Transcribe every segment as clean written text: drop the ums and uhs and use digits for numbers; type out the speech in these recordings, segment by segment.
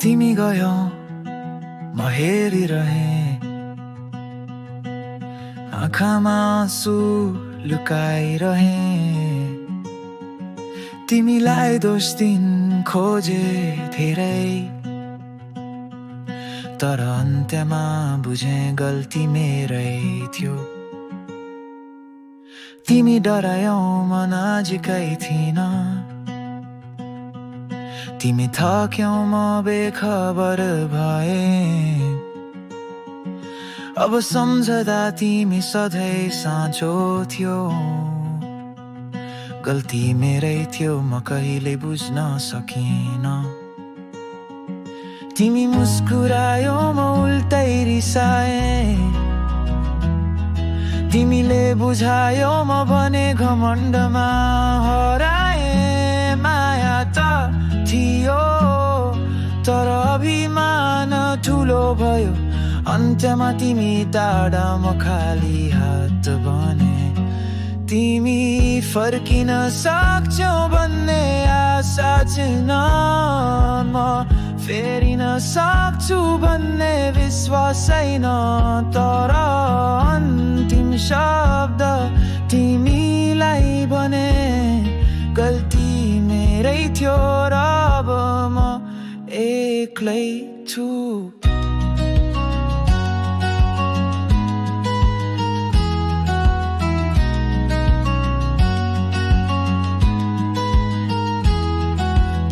तिमी गयौ म हेरिरहे, आँखामा आँसु लुकाइरहे। तिमीलाई दोष दिन खोजे धेरै, तर अन्त्यमा बुझे गल्ती मेरै थियो। तिमी डरायौ म नजिकै थिइन, तिमी थक्यौ म बेखबर भए। अब सम्झदा तिमी सधैँ साँचो थियो, गल्ती मेरै थियो म कहिले बुझ्न सकिन। तिमी मुस्कुरायौ म उल्टै रिसाए, तिमीले बुझायौ म भने घमण्डमा हराए। माया त थियो तर अभिमान ठुलो भयो, अन्त्यमा तिमी टाढा म खाली हात बने। तिमी फर्किन सक्छौ भन्ने आशा छैन, म फेरिन सक्छु भन्ने विश्वास छैन। तर अन्तिम शब्द तिमीलाई भने गल्ती मेरै थियो र अब म एक्लै छु।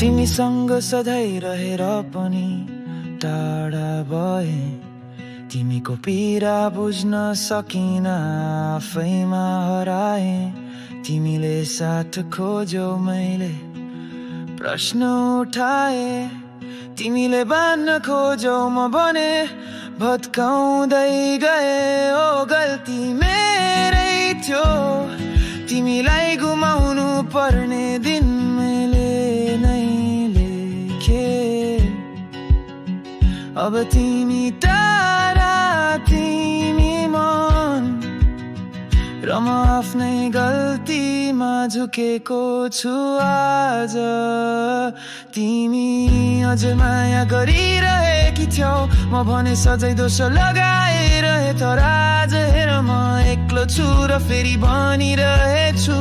तिमीसँग सधैँ रहेर पनि टाढा भए, तिमीको पीडा बुझ्न सकिन आफैमा हराए। तिमीले साथ खोज्यौ मैले प्रश्न उठाए, तिमीले बान्न खोज्यौ म भने भत्काउँदै गए। ओ गल्ती मेरै थियो, तिमीलाई गुमाउनु पर्ने दिन मैले नै लेखे। अब तिमी टाढा तिमी मन र म आफ्नै गल्तीमा झुकेको छु आज। तिमी अझ माया गरिरहेकी थियौ, म भने सधैँ दोष लगाइरहे। तर आज हेर म एक्लो छु र फेरि भनिरहेछु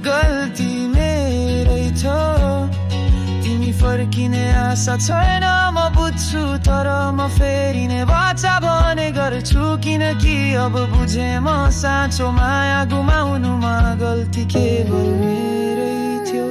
गल्ती मेरै थियो। तिमी फर्किने आशा छैन म बुझ्छु, तर म फेरिने वाचा भने गर्छु। किनकि अब बुझे म साँचो माया गुमाउनुमा गल्ती केवल मेरै थियो।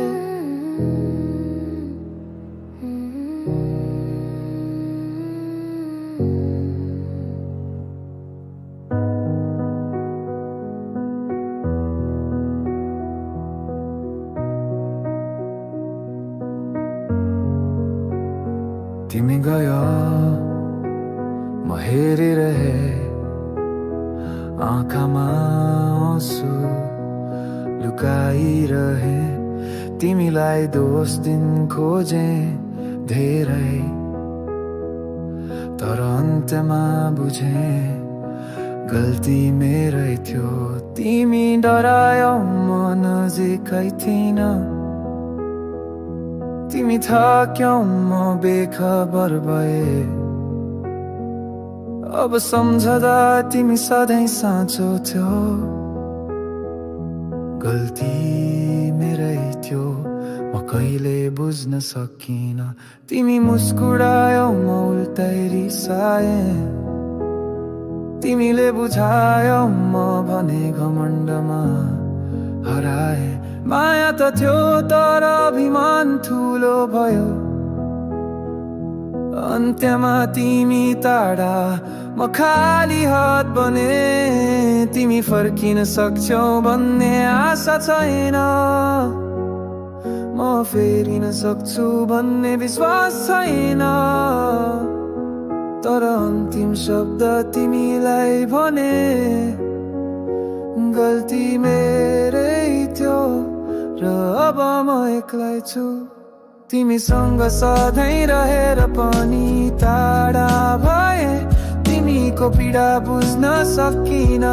तिमी गयो म हेरिरहे, आँखामा आँसु लुकाइरहे। तिमीलाई दोष दिन खोजे धेरै, तर अन्त्यमा बुझे गल्ती मेरै थियो। तिमी डरायौ म नजिकै थिइन, तिमी थक्यौ म बेखबर भए। अब सम्झदा तिमी सधैँ साँचो थियो, गल्ती मेरै थियो म कहिले बुझ्न सकिन। तिमी मुस्कुरायौ म उल्टै रिसाए, तिमीले बुझायौ म भने घमण्डमा हराए। माया त थियो तर अभिमान ठुलो भयो, अन्त्यमा तिमी टाढा म खाली हात बने। तिमी फर्किन सक्छौ भन्ने आशा छैन, म फेरिन सक्छु भन्ने विश्वास छैन। तर अन्तिम शब्द तिमीलाई भने गल्ती मेरै थियो र अब म एक्लै छु। तिमीसँग सधैँ रहेर पनि टाढा भए, तिमीको पीडा बुझ्न सकिन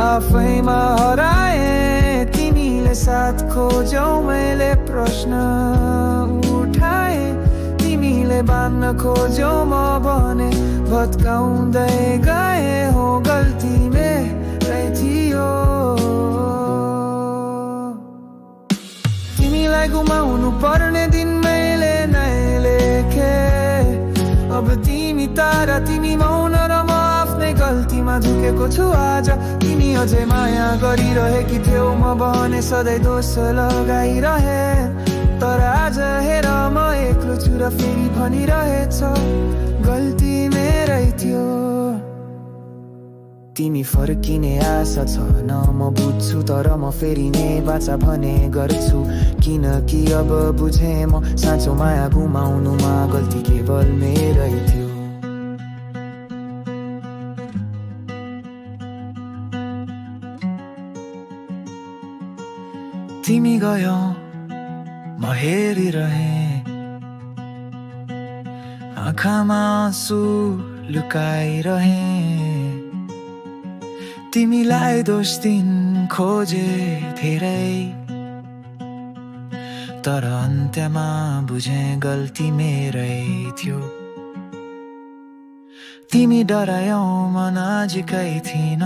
आफैमा हराए। तिमीले साथ खोज्यौ मैले प्रश्न उठाए, तिमी तिमीले बाँध्न खोज्यौ म भने भत्काउँदै गए हो गल्ती मेरै थियो तिमीलाई गुमाउनु पर्ने दिन मैले नै लेखे अब तिमी तारा तिमी मौन र म आफ्नै गल्तीमा झुकेको छु आज तिमी अझै माया गरिरहेकी थियौ म भने सधैँ दोष लगाइरहे तर आज हेर म एक्लो छु र फेरि भनिरहेछ गल्ती मेरै थियो तिमी फर्किने आशा छ न म बुझ्छु तर म फेरि नै बाचा भने गर्छु किनकि अब बुझे म साँचो माया गुमाउनुमा गल्ती केवल मेरै थियो तिमी गयौ म हेरिरहे आँखामा आँसु लुकाइरहे तिमीलाई दोष दिन खोजे धेरै तर अन्त्यमा बुझे गल्ती मेरै थियो तिमी डरायौ म नजिकै थिइन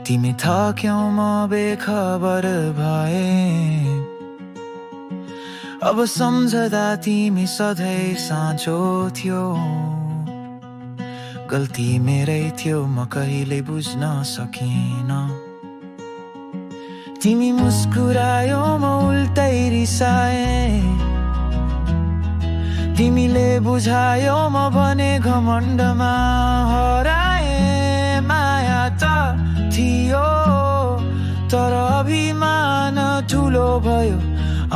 तिमी थक्यौ म बेखबर भए अब सम्झदा तिमी सधैँ साँचो थियो गल्ती मेरै थियो म कहिले बुझ्न सकिन तिमी मुस्कुरायौ म उल्टै रिसाए तिमीले बुझायौ म भने घमण्डमा हराए माया त थियो तर अभिमान ठुलो भयो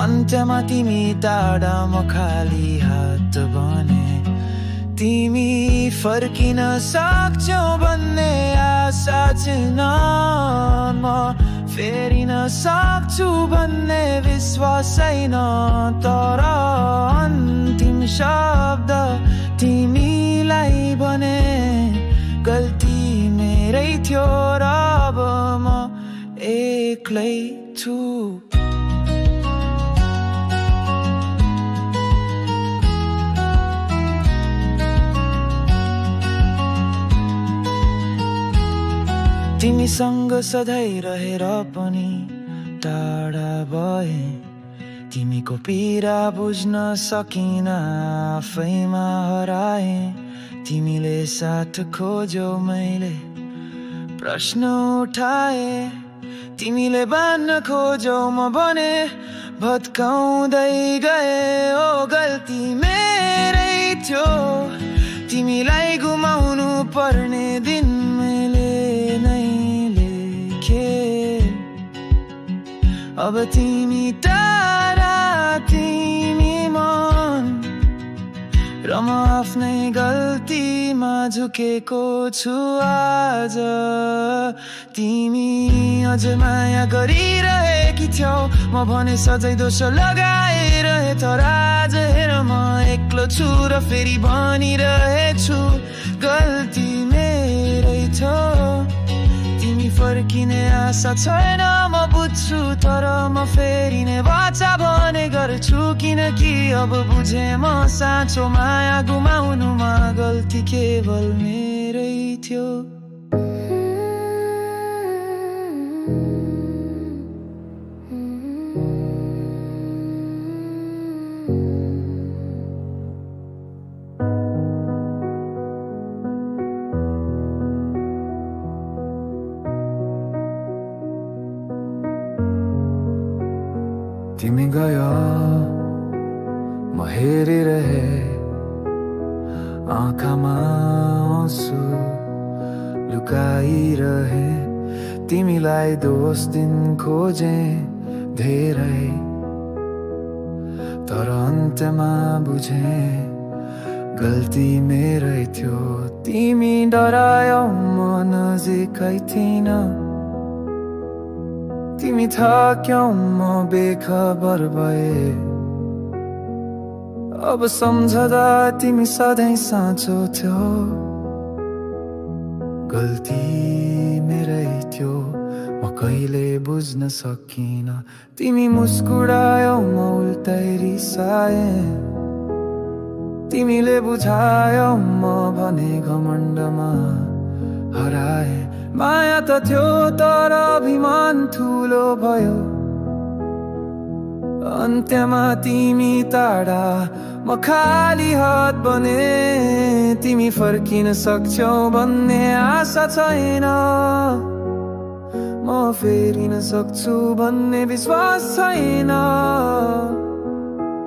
अन्त्यमा तिमी टाढा म खाली हात बने तिमी फर्किन सक्छौ भन्ने आशा छैन म फेरिन सक्छु भन्ने विश्वास छैन तर अन्तिम शब्द तिमीलाई भने गल्ती मेरै थियो र अब म एक्लै छु तिमीसँग सधैँ रहेर पनि टाढा भए तिमीको पीडा बुझ्न सकिन आफैमा हराए तिमीले साथ खोज्यौ मैले प्रश्न उठाए तिमीले बाँध्न खोज्यौ म भने भत्काउँदै गए ओ गल्ती मेरै थियो तिमीलाई गुमाउनु पर्ने दिन मैले नै लेखे अब तिमी टाढा तिमी मन र म आफ्नै गल्तीमा झुकेको छु आज तिमी अझ माया गरिरहेकी थियौ म भने सधैँ दोष लगाइरहे तर आज हेर म एक्लो छु र फेरि भनिरहेछु गल्ती मेरै थियो तिमी फर्किने आशा छैन म बुझ्छु तर म फेरि नै बाचा भने गर्छु किनकि अब बुझे म साँचो माया गुमाउनुमा गल्ती केवल मेरै थियो तिमी गयो म हेरिरहे आँखामा आँसु लुकाइरहे तिमीलाई दोष दिन खोजे धेरै तर अन्त्यमा बुझे गल्ती मेरै थियो तिमी डरायौ म नजिकै थिइन तिमी थक्यौ म बेखबर भए अब सम्झदा तिमी सधैँ साँचो थियो गल्ती मेरै थियो म कहिले बुझ्न सकिन। तिमी मुस्कुरायौ म उल्टै रिसाए, तिमीले बुझायौ म भने घमण्डमा हराए। माया त थियो तर अभिमान ठुलो भयो, अन्त्यमा तिमी टाढा म खाली हात बने। तिमी फर्किन सक्छौ भन्ने आशा छैन, म फेरिन सक्छु भन्ने विश्वास छैन।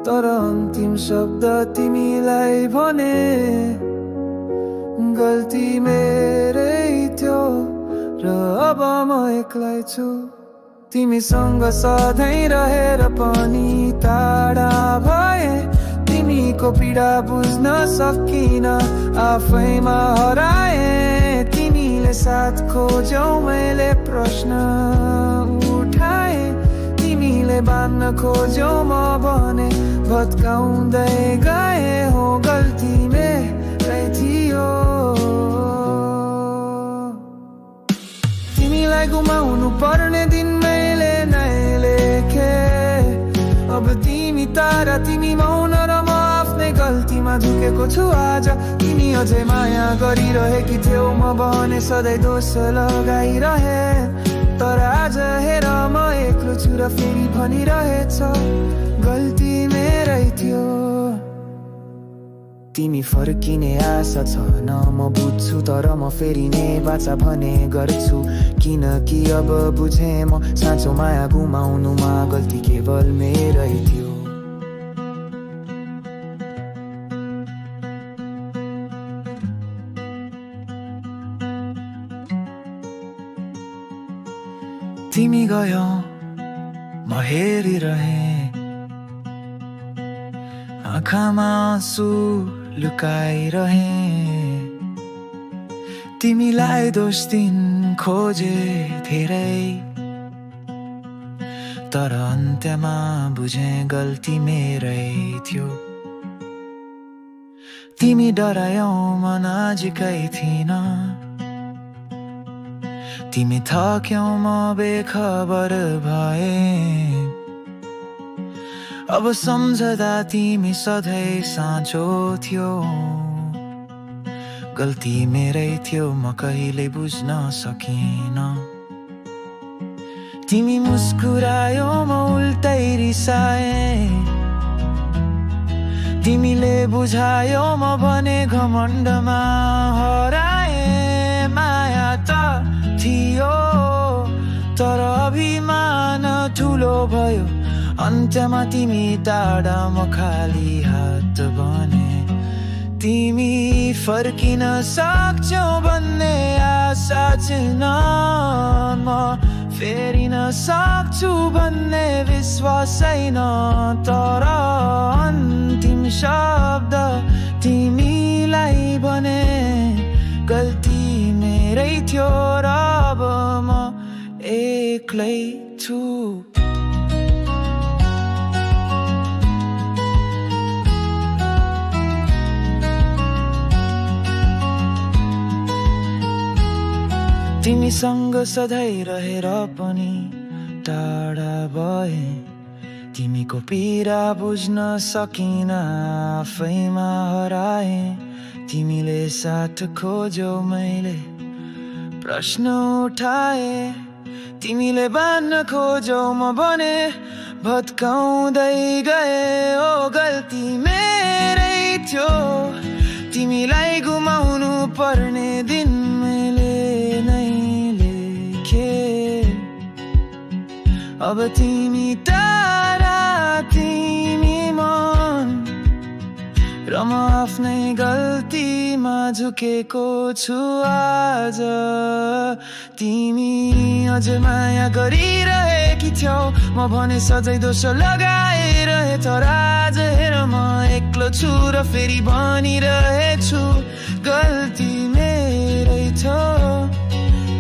तर अन्तिम शब्द तिमीलाई भने, गल्ती मेरै थियो र अब म एक्लै छु। तिमीसँग सधैँ रहेर पनि टाढा भए, तिमीको पीडा बुझ्न सकिन, आफैमा हराए। तिमीले साथ खोज्यौ मैले प्रश्न उठाए, तिमीले बान्न खोज्यौ म भने भत्काउँदै गए। हो गल्ती मेरै थियो, तिमीलाई गुमाउनु पर्ने दिन मैले नै लेखे। अब तिमी तारा, तिमी मौन र म आफ्नै गल्तीमा झुकेको छु आज। तिमी अझै माया गरिरहेकी थियौ, म भने सधैँ दोष लगाइरहे। तर आज हेर म एक्लो छु र फेरि भनिरहेछ, गल्ती मेरै थियो। तिमी फर्किने आशा छ न म बुझ्छु, तर म फेरिने बाचा भने गर्छु। किनकि अब बुझे म साँचो माया गुमाउनुमा गल्ती केवल मेरै थियो। तिमी गयौ म हेरिरहे, आँखामा आँसु लुकाइरहे। तिमीलाई दोष दिन खोजे धेरै, तर अन्त्यमा बुझे गल्ती मेरै थियो। तिमी डरायौ म नजिकै थिइन, तिमी थक्यौ म बेखबर भए। अब सम्झदा तिमी सधैँ साँचो थियो, गल्ती मेरै थियो म कहिले बुझ्न सकिन। तिमी मुस्कुरायौ म उल्टै रिसाए, तिमीले बुझायौ म भने घमण्डमा हराए। माया त थियो तर अभिमान ठुलो भयो, अन्त्यमा तिमी टाढा म खाली हात बने। तिमी फर्किन सक्छौ भन्ने आशा छैन, म फेरिन सक्छु भन्ने विश्वास छैन। तर अन्तिम शब्द तिमीलाई भने, गल्ती मेरै थियो र अब म एक्लै छु। तिमीसँग सधैँ रहेर पनि टाढा भए, तिमीको पीडा बुझ्न सकिन, आफैमा हराए। तिमीले साथ खोज्यौ मैले प्रश्न उठाए, तिमीले बान्न खोज्यौ म भने भत्काउँदै गए। ओ गल्ती मेरै थियो, तिमीलाई गुमाउनु पर्ने दिन मैले नै लेखे। अब तिमी टाढा, तिमी मन र म आफ्नै गल्तीमा झुकेको छु आज। तिमी अझ माया गरिरहेकी थियौ, म भने सधैँ दोष लगाइरहे। तर आज हेर म एक्लो छु र फेरि भनिरहेछु, गल्ती मेरै थियो।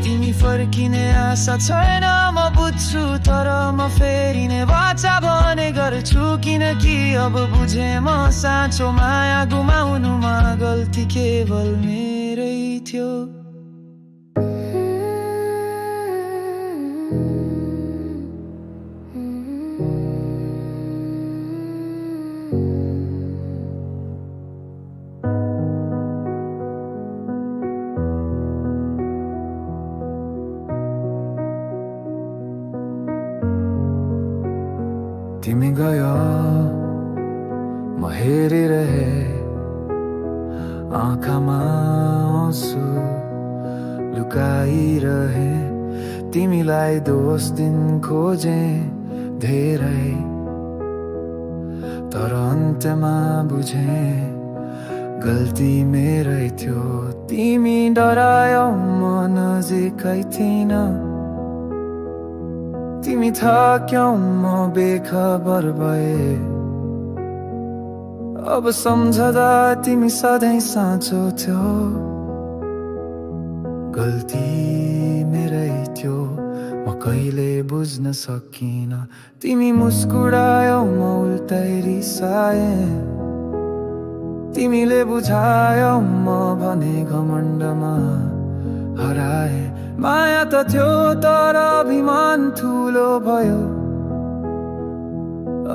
तिमी फर्किने आशा छैन म बुझ्छु, तर म फेरिने वाचा भने गर्छु। किनकि अब बुझे म साँचो माया गुमाउनुमा गल्ती केवल मेरै थियो। गयो म हेरिरहे आँखामा आँसु लुकाइरहे तिमीलाई दोष दिन खोजे धेरै तर अन्त्यमा बुझे गल्ती मेरै थियो तिमी डरायौ म नजिकै थिइन तिमी थाक्यौ म बेखबर भए अब सम्झदा तिमी सधैँ साँचो थियो गल्ती मेरै थियो म कहिले बुझ्न सकिन तिमी मुस्कुरायौ म उल्टै रिसाए तिमीले बुझायौ म भने घमण्डमा हराए माया त थियो तर अभिमान ठुलो भयो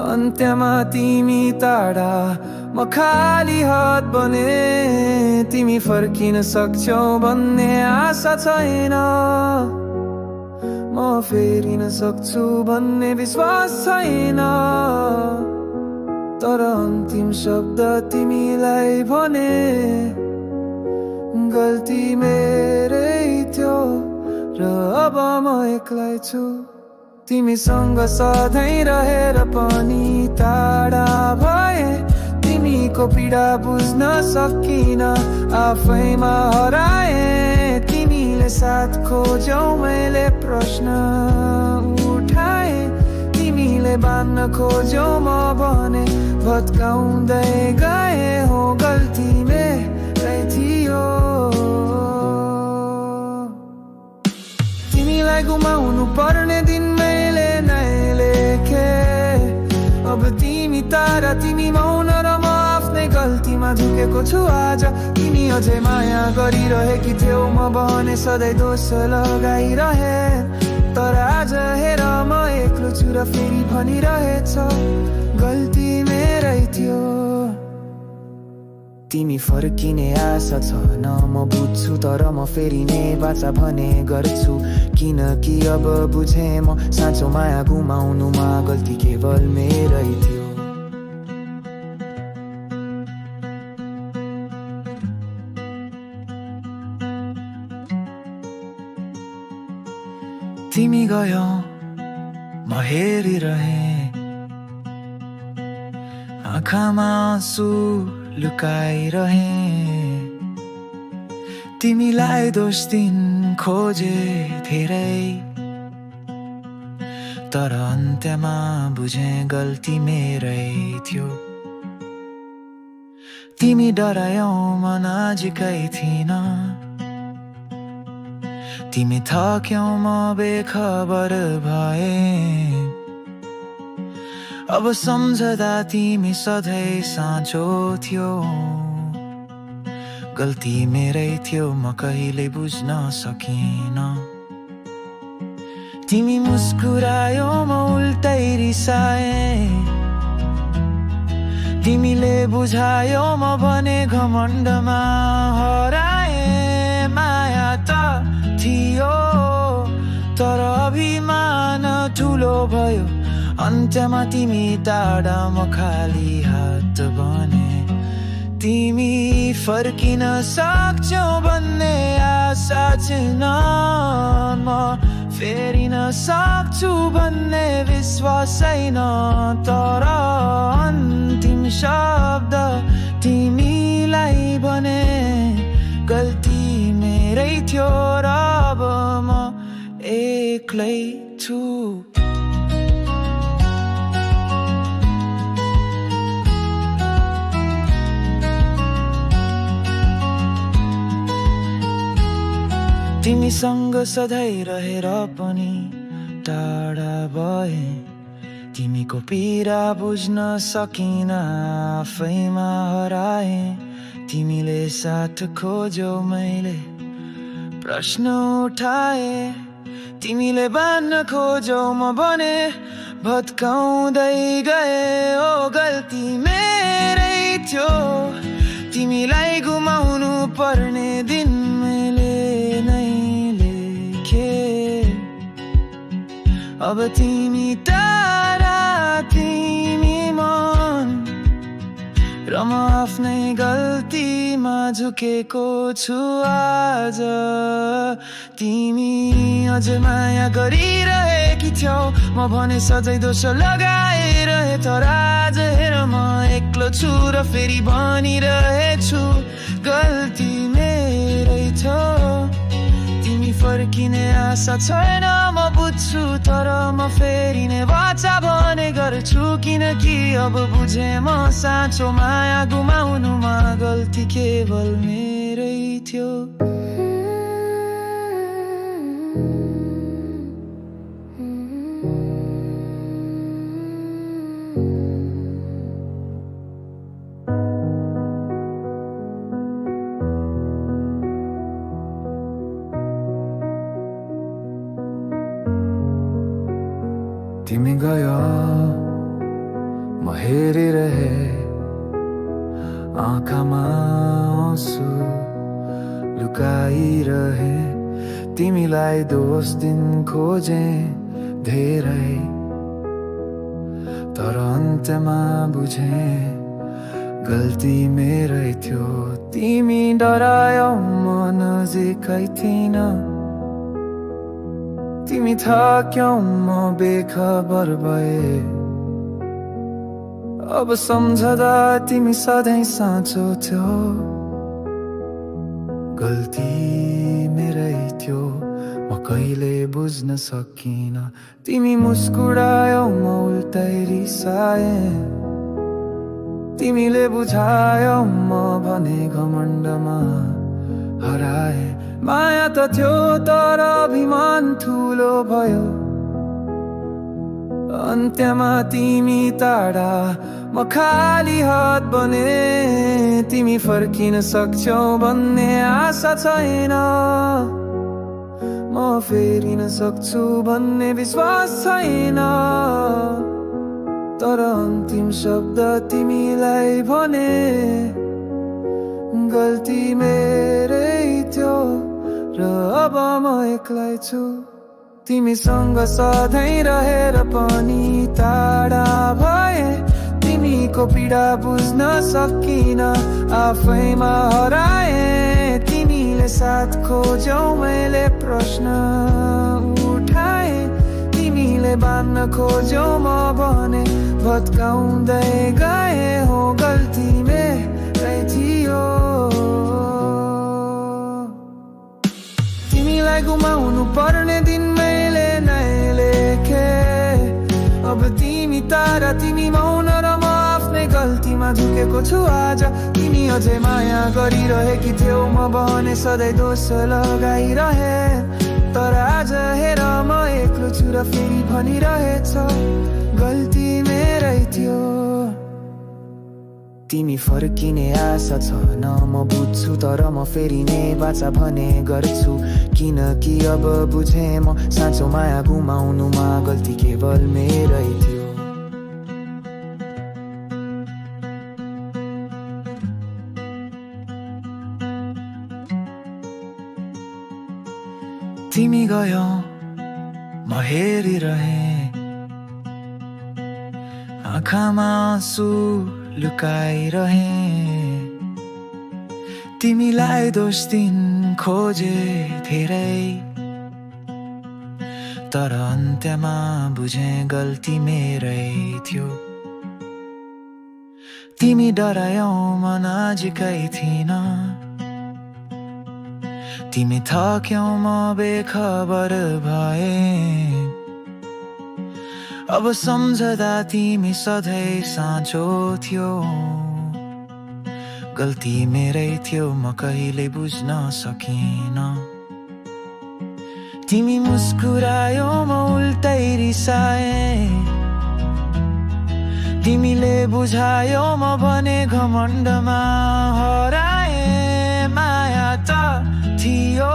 अन्त्यमा तिमी टाढा म खाली हात बने तिमी फर्किन सक्छौ भन्ने आशा छैन म फेरिन सक्छु भन्ने विश्वास छैन तर अन्तिम शब्द तिमीलाई भने गल्ती मेरै थियो र अब म एक्लै छु तिमीसँग सधैँ रहेर पनि टाढा भए तिमीको पीडा बुझ्न सकिन आफैमा हराए तिमीले साथ खोज्यौ मैले प्रश्न उठाए तिमीले बान्न खोज्यौ म भने भत्काउँदै गए हो गल्ती मेरै थियो तिमीलाई गुमाउनु पर्ने दिन मैले नै लेखे अब तिमी तारा तिमी मौन र म आफ्नै गल्तीमा झुकेको छु आज तिमी अझै माया गरिरहेकी थियौ म भने सधैँ दोष लगाइरहे तर आज हेर म एक्लो छु र फेरि भनिरहेछ गल्ती मेरै थियो तिमी फर्किने आशा छ न म बुझ्छु तर म फेरि नै बाचा भने गर्छु किनकि अब बुझे म साँचो माया गुमाउनुमा गल्ती केवल मेरै थियो तिमी गयौ म हेरिरहे आँखामा आँसु लुकाइरहे तिमीलाई दोष दिन खोजे धेरै तर अन्त्यमा बुझे गल्ती मेरै थियो तिमी डरायौ म नजिकै थिइन तिमी थाक्यौ म बेखबर भए अब सम्झदा तिमी सधैँ साँचो थियो गल्ती मेरै थियो म कहिले बुझ्न सकिन तिमी मुस्कुरायौ म उल्टै रिसाए तिमीले बुझायौ म भने घमण्डमा हराए माया त थियो तर अभिमान ठुलो भयो अन्त्यमा तिमी टाढा म खाली हात बने तिमी फर्किन सक्छौ भन्ने आशा छैन म फेरिन सक्छु भन्ने विश्वास छैन तर अन्तिम शब्द तिमीलाई भने गल्ती मेरै थियो र अब म एक्लै छु तिमीसँग सधैँ रहेर पनि टाढा भए तिमीको पीडा बुझ्न सकिन आफैमा हराए तिमीले साथ खोज्यौ मैले प्रश्न उठाए तिमीले बान्न खोज्यौ म भने भत्काउँदै गए ओ गल्ती मेरै थियो तिमीलाई गुमाउनु पर्ने दिन मैले नै लेखे अब तिमी टाढा तिमी म आफ्नै गल्तीमा झुकेको छु आज। तिमी अझै माया गरिरहेकी थियौ, म भने सधैँ दोष लगाइरहे। तर आज हेर म एक्लो छु र फेरि भनिरहेछु गल्ती मेरै थियो। तिमी फर्किने आशा छैन म बुझ्छु, तर म फेरि नै वाचा भने गर्छु। किनकि अब बुझे म साँचो माया गुमाउनुमा गल्ती केवल मेरै थियो। तिमी गयो म हेरिरहे, आँखामा आँसु लुकाइरहे। तिमीलाई दोष दिन खोजे धेरै, तर अन्त्यमा बुझे गल्ती मेरै थियो। तिमी डरायौ म नजिकै थिइन, तिमी थाक्यौ म बेखबर भए। अब सम्झदा तिमी सधैँ साँचो थियो, गल्ती मेरै थियो। म कहिले बुझ्न सकिन, तिमी मुस्कुरायौ म उल्टै रिसाए। तिमीले बुझायौ म भने घमण्डमा हराए। माया त थियो तर अभिमान ठुलो भयो, अन्त्यमा तिमी टाढा म खाली हात बने। तिमी फर्किन सक्छौ भन्ने आशा छैन, म फेरिन सक्छु भन्ने विश्वास छैन। तर अन्तिम शब्द तिमीलाई भने गल्ती मेरै थियो र अब म एक्लै छु। तिमीसँग सधैँ रहेर पनि टाढा भए। तिमीको पीडा बुझ्न सकिन, आफैमा हराए। तिमीले साथ खोज्यौ मैले प्रश्न उठाए। तिमीले बान्न खोज्यौ म भने भत्काउँदै गए। हो गल्ती मेरै थियो, तिमीलाई गुमाउनु पर्ने दिन मैले नै लेखे। अब तिमी तारा, तिमी मौन र म आफ्नै गल्तीमा झुकेको छु आज। तिमी अझै माया गरिरहेकी थियौ, म भने सधैँ दोष लगाइरहे। तर आज हेर म एक्लो छु र फेरि भनिरहेछ गल्ती मेरै थियो। तिमी फर्किने आशा छैन म बुझ्छु, तर म फेरि नै बाचा भने गर्छु। किनकि अब बुझे म साँचो माया गुमाउनुमा गल्ती केवल मेरै थियो। तिमी गयो म हेरिरहे, आँखामा आँसु लुकाइरहे। तिमीलाई दोष दिन खोजे धेरै, तर अन्त्यमा बुझे गल्ती मेरै थियो। तिमी डरायौ म नजिकै थिइन, तिमी थाक्यौ म बेखबर भए। अब सम्झदा तिमी सधैँ साँचो थियो, गल्ती मेरै थियो। म कहिले बुझ्न सकिन, तिमी मुस्कुरायौ म उल्टै रिसाए। तिमीले बुझायौ म भने घमण्डमा हराए। माया त थियो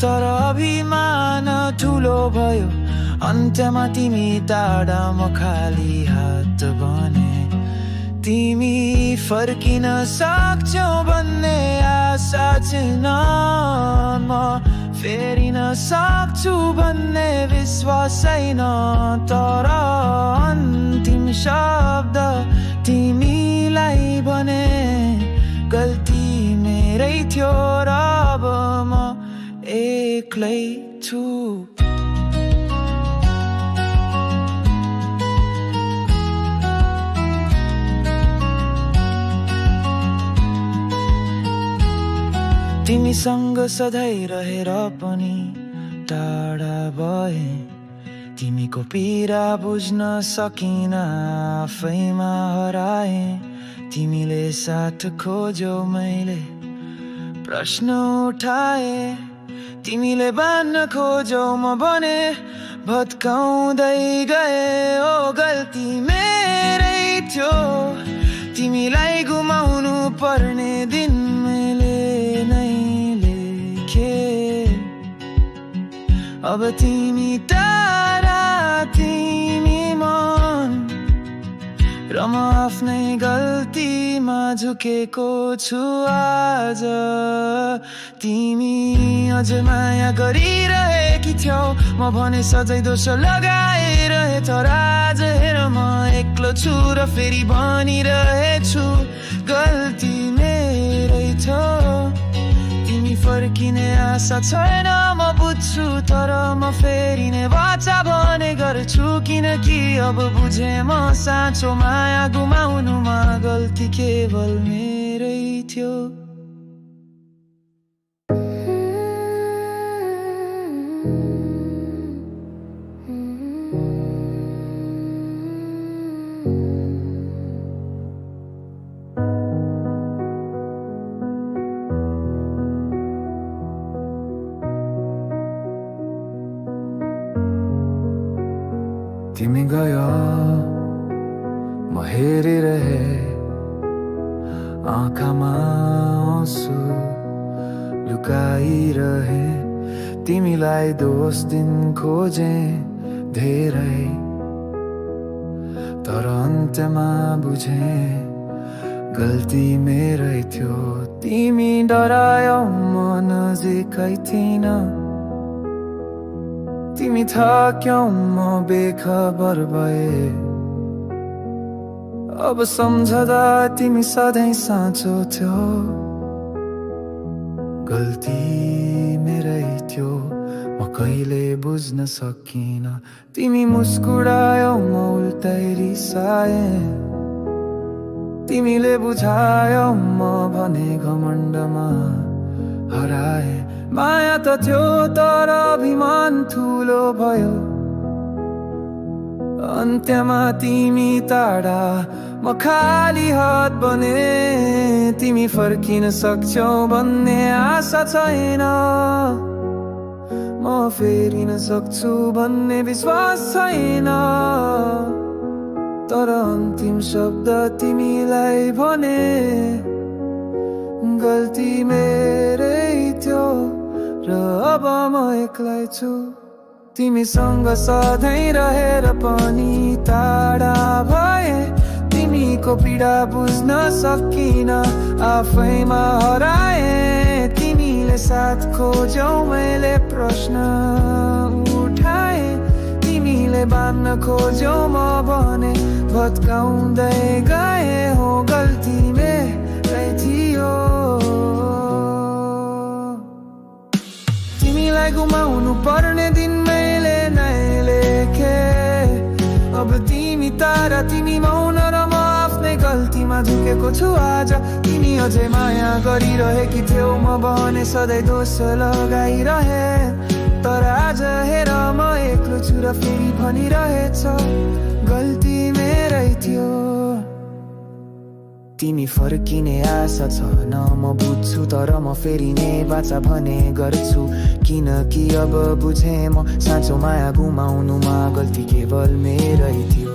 तर अभिमान ठुलो भयो, अन्त्यमा तिमी टाढा म खाली हात बने। तिमी फर्किन सक्छौ भन्ने आशा छैन, म फेरिन सक्छु भन्ने विश्वास छैन। तर अन्तिम शब्द तिमीलाई भने गल्ती मेरै थियो र अब म एक्लै छु तिमीसँग सधैँ रहेर पनि टाढा भए तिमीको पीडा बुझ्न सकिन आफैमा हराए तिमीले साथ खोज्यौ मैले प्रश्न उठाए तिमीले बान्न खोज्यौ म भने भत्काउँदै गए ओ गल्ती मेरै थियो तिमीलाई गुमाउनु पर्ने दिन मैले नै लेखे अब तिमी टाढा तिमी मन र म आफ्नै गल्तीमा झुकेको छु आज तिमी अझ माया गरिरहेकी थियौ म भने सधैँ दोष लगाइरहे तर आज हेर म एक्लो छु र फेरि भनिरहेछु गल्ती मेरै थियो तिमी फर्किने आशा छैन म बुझ्छु तर म फेरि नै बाचा भने गर्छु किनकि अब बुझे म साँचो माया गुमाउनुमा गल्ती केवल मेरै थियो तिमी गयो म हेरिरहे आँखामा आँसु लुकाइरहे तिमीलाई दोष दिन खोजे धेरै तर अन्त्यमा बुझे गल्ती मेरै थियो तिमी डरायौ म नजिकै थिइन तिमी थक्यौ म बेखबर भए अब सम्झदा तिमी सधैँ साँचो थियो गल्ती मेरै थियो म कहिले बुझ्न सकिन तिमी मुस्कुरायौ म उल्टै रिसाए तिमीले बुझायौ म भने घमण्डमा हराए माया त थियो तर अभिमान ठुलो भयो अन्त्यमा तिमी टाढा म खाली हात बने तिमी फर्किन सक्छौ भन्ने आशा छैन म फेरिन सक्छु भन्ने विश्वास छैन तर अन्तिम शब्द तिमीलाई भने गल्ती मेरै थियो र अब म एक्लै छु तिमीसँग सधैँ रहेर पनि टाढा भए तिमीको पीडा बुझ्न सकिन आफैमा हराए तिमीले साथ खोज्यौ मैले प्रश्न उठाए तिमीले बान्न खोज्यौ म भने भत्काउँदै गए हो गल्ती मेरै थियो तिमीलाई गुमाउनु पर्ने दिन मैले नै लेखे अब तिमी तारा तिमी मौन र म आफ्नै गल्तीमा झुकेको छु आज तिमी अझै माया गरिरहेकी थियौ म भने सधैँ दोष लगाइरहे तर आज हेर म एक्लो छु र फेरि भनिरहेछ गल्ती मेरै थियो तिमी फर्किने आशा छैन म बुझ्छु तर म फेरि नै बाचा भने गर्छु किनकि अब बुझे म साँचो माया गुमाउनुमा गल्ती केवल मेरै थियो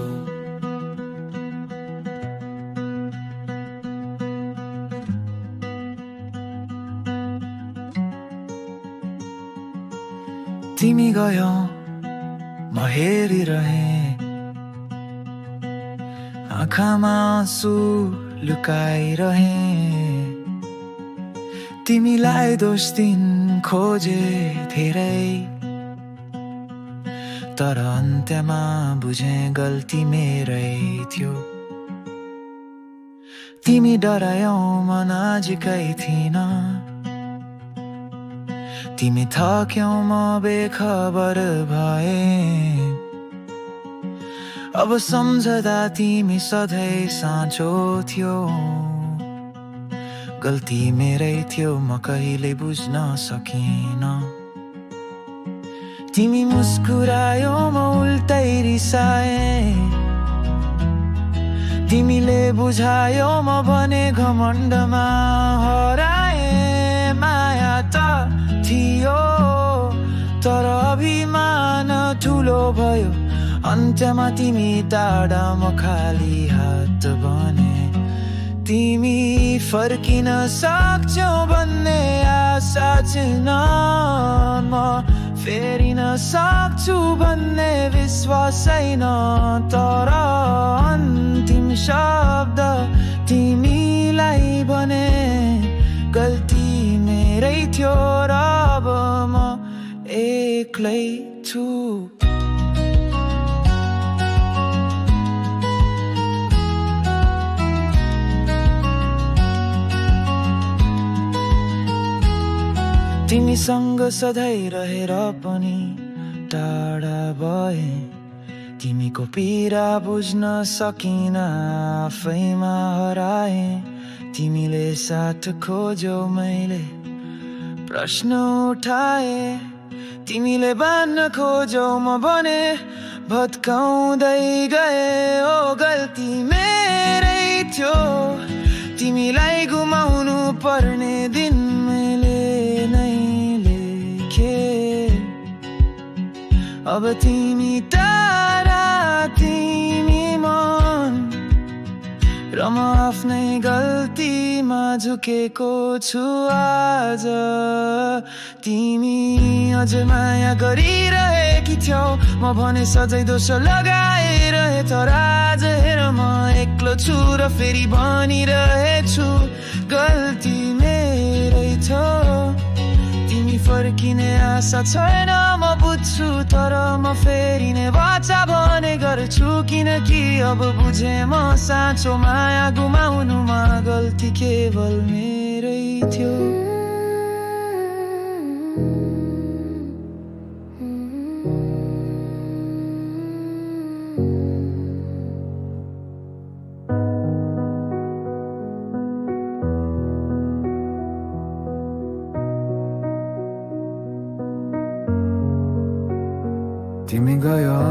तिमी गयो म हेरिरहे आँखामा आँसु लुकाइरहे तिमीलाई दोष दिन खोजे धेरै तर अन्त्यमा बुझे गल्ती मेरै थियो तिमी डरायौ म नजिकै थिइन, तिमी थक्यौ म बेखबर भए। अब सम्झदा तिमी सधैँ साँचो थियो, गल्ती मेरै थियो म कहिले बुझ्न सकिन। तिमी मुस्कुरायो म उल्टै रिसाए, तिमीले बुझायो म भने घमण्डमा हराए। माया त थियो तर अभिमान ठुलो भयो, अन्त्यमा तिमी टाढा म खाली हात बने। तिमी फर्किन सक्छौ भन्ने आशा छैन, म फेरिन सक्छु भन्ने विश्वास छैन। तर अन्तिम शब्द तिमीलाई भने गल्ती मेरै थियो र अब म एक्लै छु। तिमीसँग सधैँ रहेर पनि टाढा भए, तिमीको पीडा बुझ्न सकिन आफैमा हराए। तिमीले साथ खोज्यौ मैले प्रश्न उठाए, तिमीले बान्न खोज्यौ म भने भत्काउँदै गए। ओ गल्ती मेरै थियो, तिमीलाई गुमाउनु पर्ने दिन मैले नै लेखे। अब तिमी टाढा तिमी मन र म आफ्नै गल्तीमा झुकेको छु आज। तिमी अझ माया गरिरहेकी थियौ, म भने सधैँ दोष लगाइरहे। तर आज हेर म एक्लो छु र फेरि भनिरहेछु गल्ती मेरै थियो। तिमी फर्किने आशा छैन म बुझ्छु, तर म फेरिने वाचा भने गर्छु। किनकि अब बुझे म साँचो माया गुमाउनुमा गल्ती केवल मेरै थियो। तिमी गयो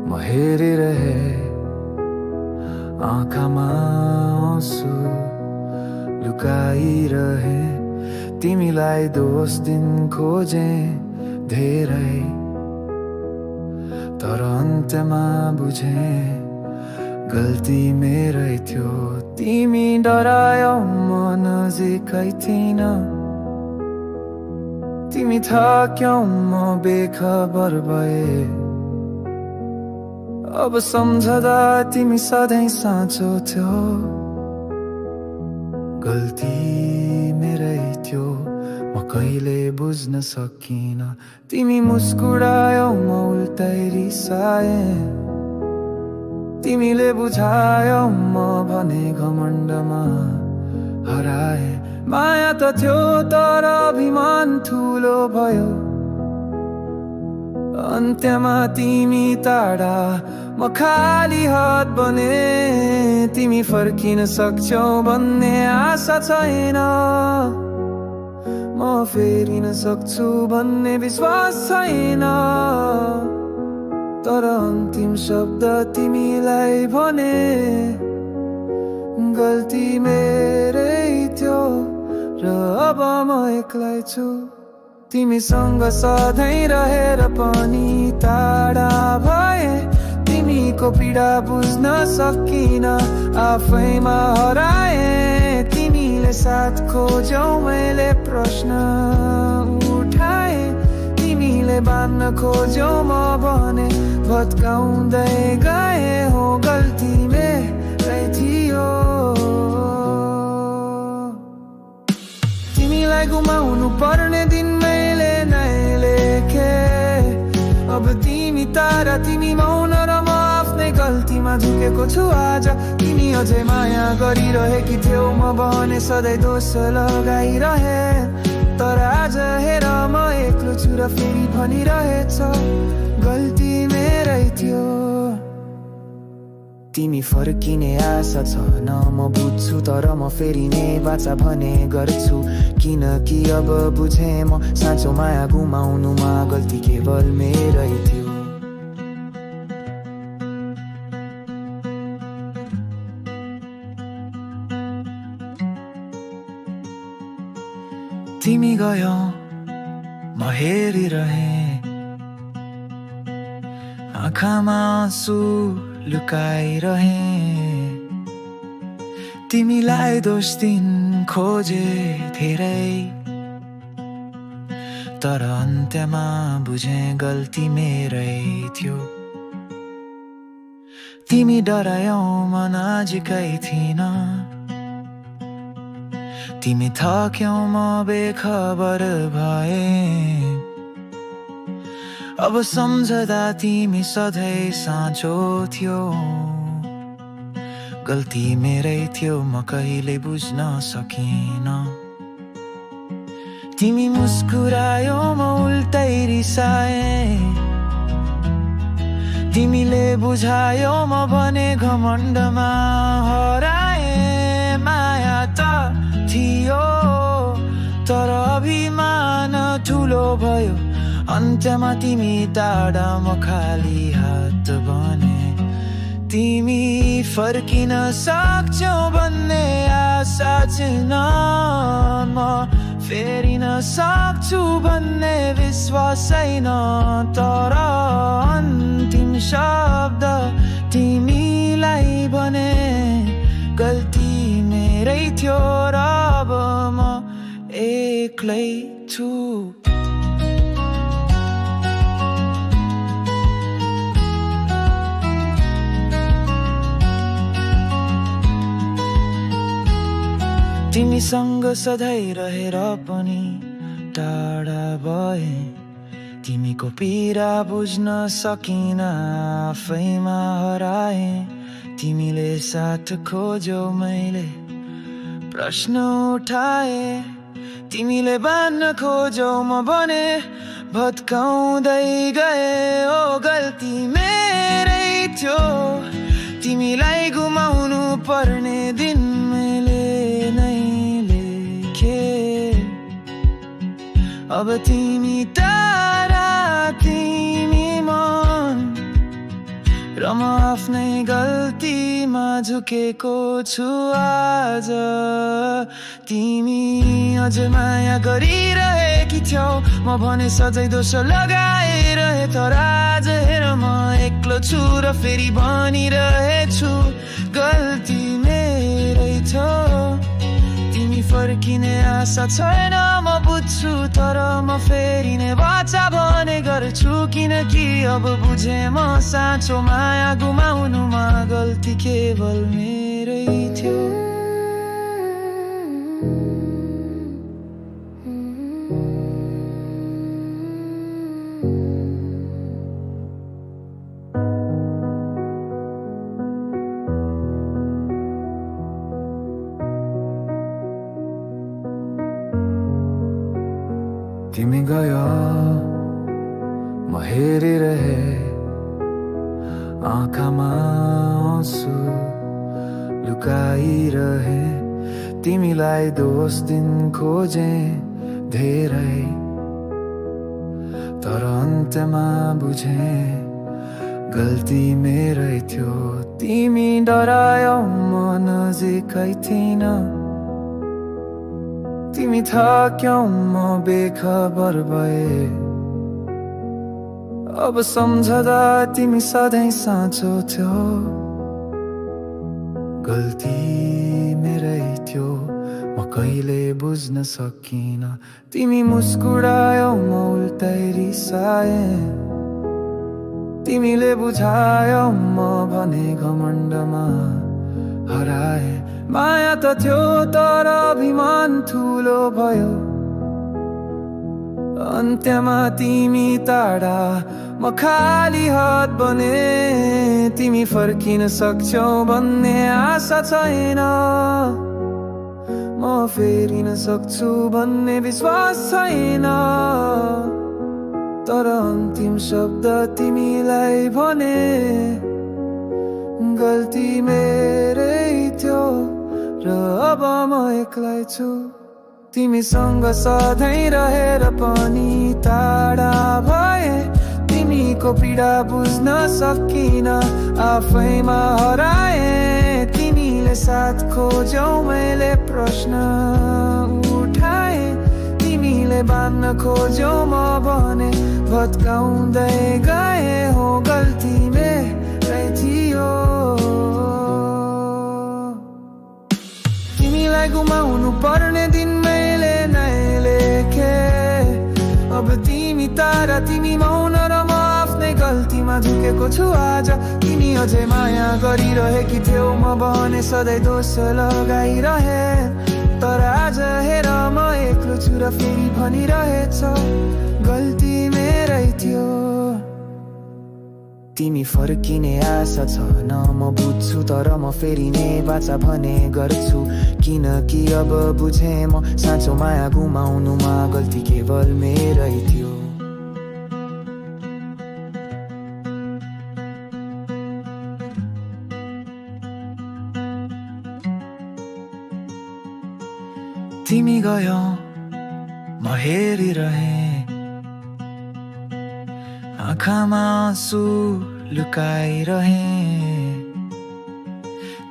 म हेरिरहे, आँखामा आँसु लुकाइरहे। तिमीलाई दोष दिन खोजे धेरै, तर अन्त्यमा बुझे गल्ती मेरै थियो। तिमी डरायौ म नजिकै थिइन, तिमी थक्यौ म बेखबर भए। अब सम्झदा तिमी सधैँ साँचो थियो, गल्ती मेरै थियो म कहिले बुझ्न सकिन। तिमी मुस्कुरायौ म उल्टै रिसाए, तिमीले बुझायौ म भने घमण्डमा हराए। माया त थियो तर अभिमान ठुलो भयो, अन्त्यमा तिमी टाढा म खाली हात बने। तिमी फर्किन सक्छौ भन्ने आशा छैन, म फेरिन सक्छु भन्ने विश्वास छैन। तर अन्तिम शब्द तिमीलाई भने गल्ती मेरै थियो र अब म एक्लै छु। तिमीसँग सधैँ रहेर पनि टाढा भए, तिमीको पीडा बुझ्न सकिन आफैमा हराए। तिमीले साथ खोज्यौ मैले प्रश्न उठाए, तिमीले बान्न खोज्यौ म भने भत्काउँदै गए। हो गल्ती मेरै थियो, तिमीलाई गुमाउनु पर्ने दिन मैले नै लेखे। अब तिमी तारा तिमी मौन र म आफ्नै गल्तीमा झुकेको छु आज। तिमी तिमी अझै माया गरिरहेकी थियौ म भने सधैँ दोष लगाइरहे तर आज हेर म एक्लो छु र फेरि भनिरहेछ गल्ती मेरै थियो तिमी फर्किने आशा छ न म बुझ्छु तर म फेरि नै बाचा भने गर्छु किनकि अब बुझे म साँचो माया गुमाउनुमा गल्ती केवल मेरै थियो तिमी गयौ म हेरिरहे आँखामा आँसु लुकाइरहे तिमीलाई दोष दिन खोजे धेरै तर अन्त्यमा बुझे गल्ती मेरै थियो तिमी डरायौ म नजिकै थिइन तिमी थक्यौ म बेखबर भए अब सम्झदा तिमी सधैँ साँचो थियो गल्ती मेरै थियो म कहिले बुझ्न सकिन तिमी मुस्कुरायो म उल्टै रिसाए तिमीले बुझायो म भने घमण्डमा हराए माया त थियो तर अभिमान ठुलो भयो अन्त्यमा तिमी टाढा म खाली हात बने तिमी फर्किन सक्छौ भन्ने आशा छैन म फेरिन सक्छु भन्ने विश्वास छैन तर अन्तिम शब्द तिमीलाई भने गल्ती मेरै थियो र अब म एक्लै छु तिमीसँग सधैँ रहेर पनि टाढा भए तिमीको पीडा बुझ्न सकिन आफैमा हराए तिमीले साथ खोज्यौ मैले प्रश्न उठाए तिमीले बान्न खोज्यौ म भने भत्काउँदै गए ओ गल्ती मेरै थियो तिमीलाई गुमाउनु पर्ने दिन मैले नै लेखे अब तिमी टाढा तिमी मन र म आफ्नै गल्तीमा झुकेको छु आज तिमी अझ माया गरिरहेकी थियौ म भने सधैँ दोष लगाइरहे तर आज हेर म एक्लो छु र फेरि भनिरहेछु गल्ती मेरै थियो तिमी फर्किने आशा छैन म बुझ्छु तर म फेरि नै बाचा भने गर्छु किनकि अब बुझे म साँचो माया गुमाउनुमा गल्ती केवल मेरै थियो तिमी गयो म हेरिरहे आँखामा आँसु लुकाइरहे तिमीलाई दोष दिन खोजे धेरै तर अन्त्यमा बुझे गल्ती मेरै थियो तिमी डरायौ म नजिकै थिइन तिमी थक्यौ म बेखबर भए अब सम्झदा तिमी सधैँ साँचो थियो गल्ती मेरै थियो म कहिले बुझ्न सकिन तिमी मुस्कुरायौ म उल्टै रिसाए तिमीले बुझायौ म भने घमण्डमा हराए माया त थियो तर अभिमान ठुलो भयो अन्त्यमा तिमी टाढा म खाली हात बने तिमी फर्किन सक्छौ भन्ने आशा छैन म फेरिन सक्छु भन्ने विश्वास छैन तर अन्तिम शब्द तिमीलाई भने गल्ती मेरै थियो र अब म एक्लै छु तिमीसँग सधैँ रहेर पनि टाढा भए तिमीको पीडा बुझ्न सकिन आफैमा हराए तिमीले साथ खोज्यौ मैले प्रश्न उठाए तिमीले बान्न खोज्यौ म भने भत्काउँदै गए हो गल्ती मेरै थियो तिमीलाई गुमाउनु पर्ने दिन मैले नै लेखे अब तिमी तारा तिमी मौन र म आफ्नै गल्तीमा झुकेको छु आज तिमी अझै माया गरिरहेकी थियौ म भने सधैँ दोष लगाइरहे तर आज हेर म एक्लो छु र फेरि भनिरहेछ गल्ती मेरै थियो तिमी फर्किने आशा छ न म बुझ्छु तर म फेरि नै बाचा भने गर्छु किनकि अब बुझे म साँचो माया गुमाउनुमा गल्ती केवल मेरै थियो तिमी गयौ म हेरिरहे आँखामा आँसु लुकाइरहे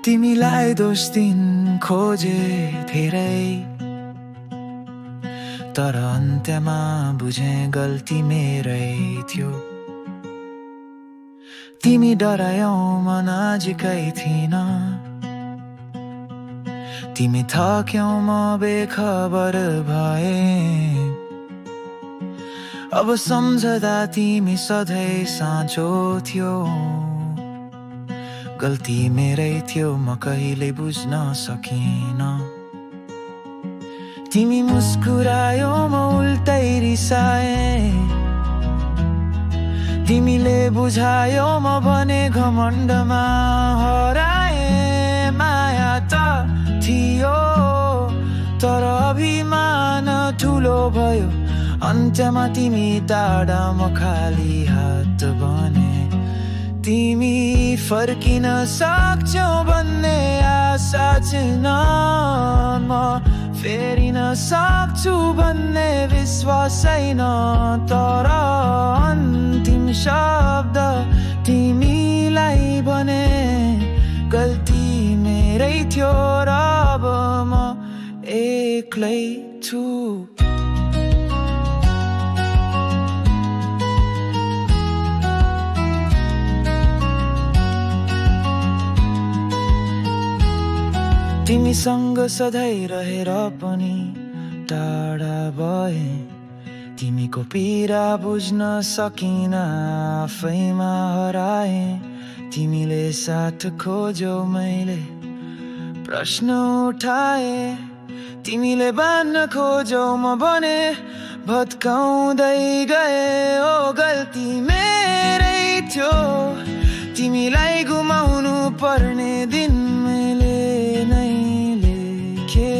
तिमीलाई दोष दिन खोजे धेरै तर अन्त्यमा बुझे गल्ती मेरै थियो तिमी डरायौ म नजिकै थिइन तिमी थक्यौ म बेखबर भए अब सम्झदा तिमी सधैँ साँचो थियो गल्ती मेरै थियो म कहिले बुझ्न सकिन तिमी मुस्कुरायो म उल्टै रिसाए तिमीले बुझायो म भने घमण्डमा हराए माया त थियो तर अभिमान ठुलो भयो अन्त्यमा तिमी टाढा म खाली हात बने तिमी फर्किन सक्छौ भन्ने आशा छैन म फेरिन सक्छु भन्ने विश्वास छैन तर अन्तिम शब्द तिमीलाई भने गल्ती मेरै थियो र अब म एक्लै छु तिमीसँग सधैँ रहेर पनि टाढा भए तिमीको पीडा बुझ्न सकिन आफैमा हराए तिमीले साथ खोज्यौ मैले प्रश्न उठाए तिमीले बान्न खोज्यौ म भने भत्काउँदै गए ओ गल्ती मेरै थियो तिमीलाई गुमाउनु पर्ने दिन मैले नै लेखे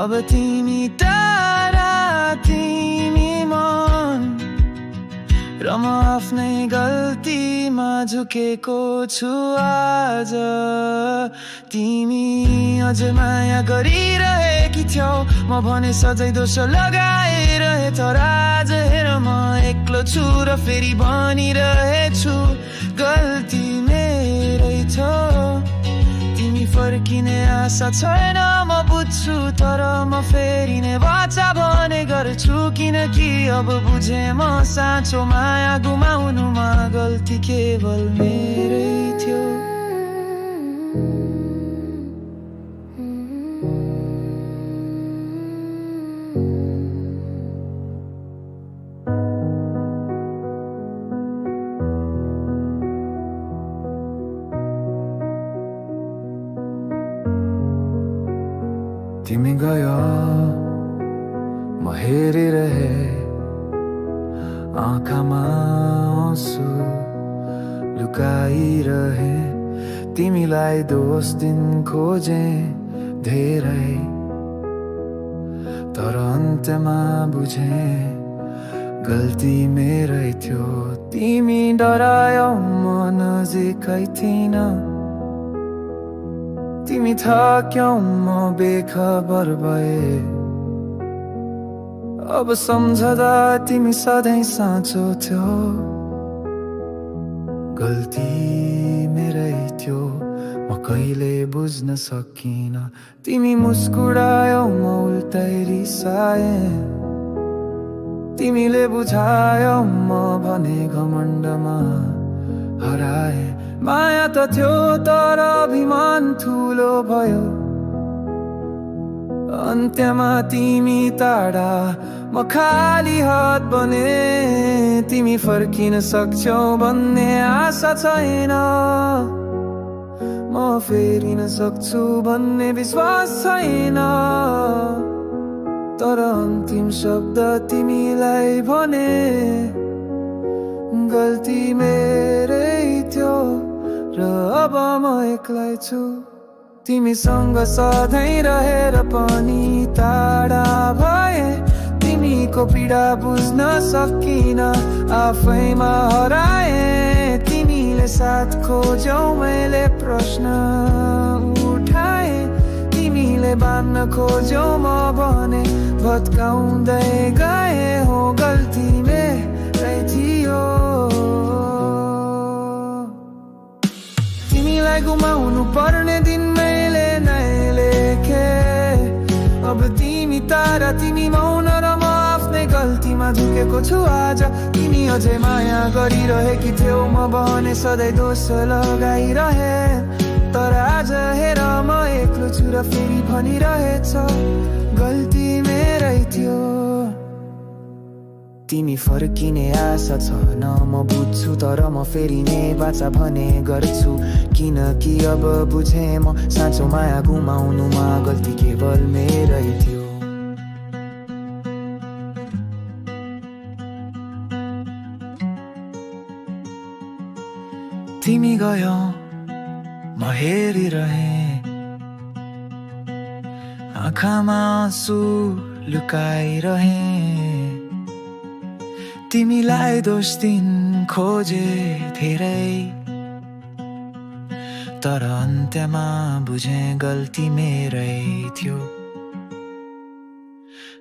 अब तिमी टाढा तिमी मन र म आफ्नै गल्तीमा झुकेको छु आज तिमी अझ माया गरिरहेकी थियौ म भने सधैँ दोष लगाइरहे तर आज हेर म एक्लो छु र फेरि भनिरहेछु गल्ती मेरै थियो तिमी फर्किने आशा छैन म बुझ्छु तर म फेरि नै बाचा भने गर्छु किनकि अब बुझे म साँचो माया गुमाउनुमा गल्ती केवल मेरै थियो तिमी गयो म हेरिरहे आँखामा आँसु लुकाइरहे तिमीलाई दोष दिन खोजे धेरै तर अन्त्यमा बुझे गल्ती मेरै थियो तिमी डरायौ म नजिकै थिइन तिमी थक्यौ म बेखबर भए अब सम्झदा तिमी सधैँ साँचो थियो गल्ती मेरै थियो म कहिले बुझ्न सकिन तिमी मुस्कुरायौ म उल्टै रिसाए तिमीले बुझायौ म भने घमण्डमा हराए माया त थियो तर अभिमान ठुलो भयो अन्त्यमा तिमी टाढा म खाली हात बने तिमी फर्किन सक्छौ भन्ने आशा छैन म फेरिन सक्छु भन्ने विश्वास छैन तर अन्तिम शब्द तिमीलाई भने गल्ती मेरै थियो र अब म एक्लै छु तिमीसँग सधैँ रहेर पनि टाढा भए तिमीको पीडा बुझ्न सकिन आफैमा हराए तिमीले साथ खोज्यौ मैले प्रश्न उठाए तिमीले बान्न खोज्यौ म भने भत्काउँदै गए हो गल्ती मेरै थियो तिमीलाई गुमाउनु पर्ने दिन मैले नै लेखे अब तिमी तारा तिमी मौन र म आफ्नै गल्तीमा झुकेको छु आज तिमी अझै माया गरिरहेकी थियौ म भने सधैँ दोष लगाइरहे तर आज हेर म एक्लो छु र फेरि भनिरहेछ गल्ती मेरै थियो तिमी फर्किने आशा छ न म बुझ्छु तर म फेरिने बाचा भने गर्छु किनकि अब बुझे म साँचो माया गुमाउनुमा गल्ती केवल मेरै थियो तिमी गयौ म हेरिरहे आँखामा आँसु लुकाइरहे तिमीलाई दोष दिन खोजे धेरै तर अन्त्यमा बुझे गल्ती मेरै थियो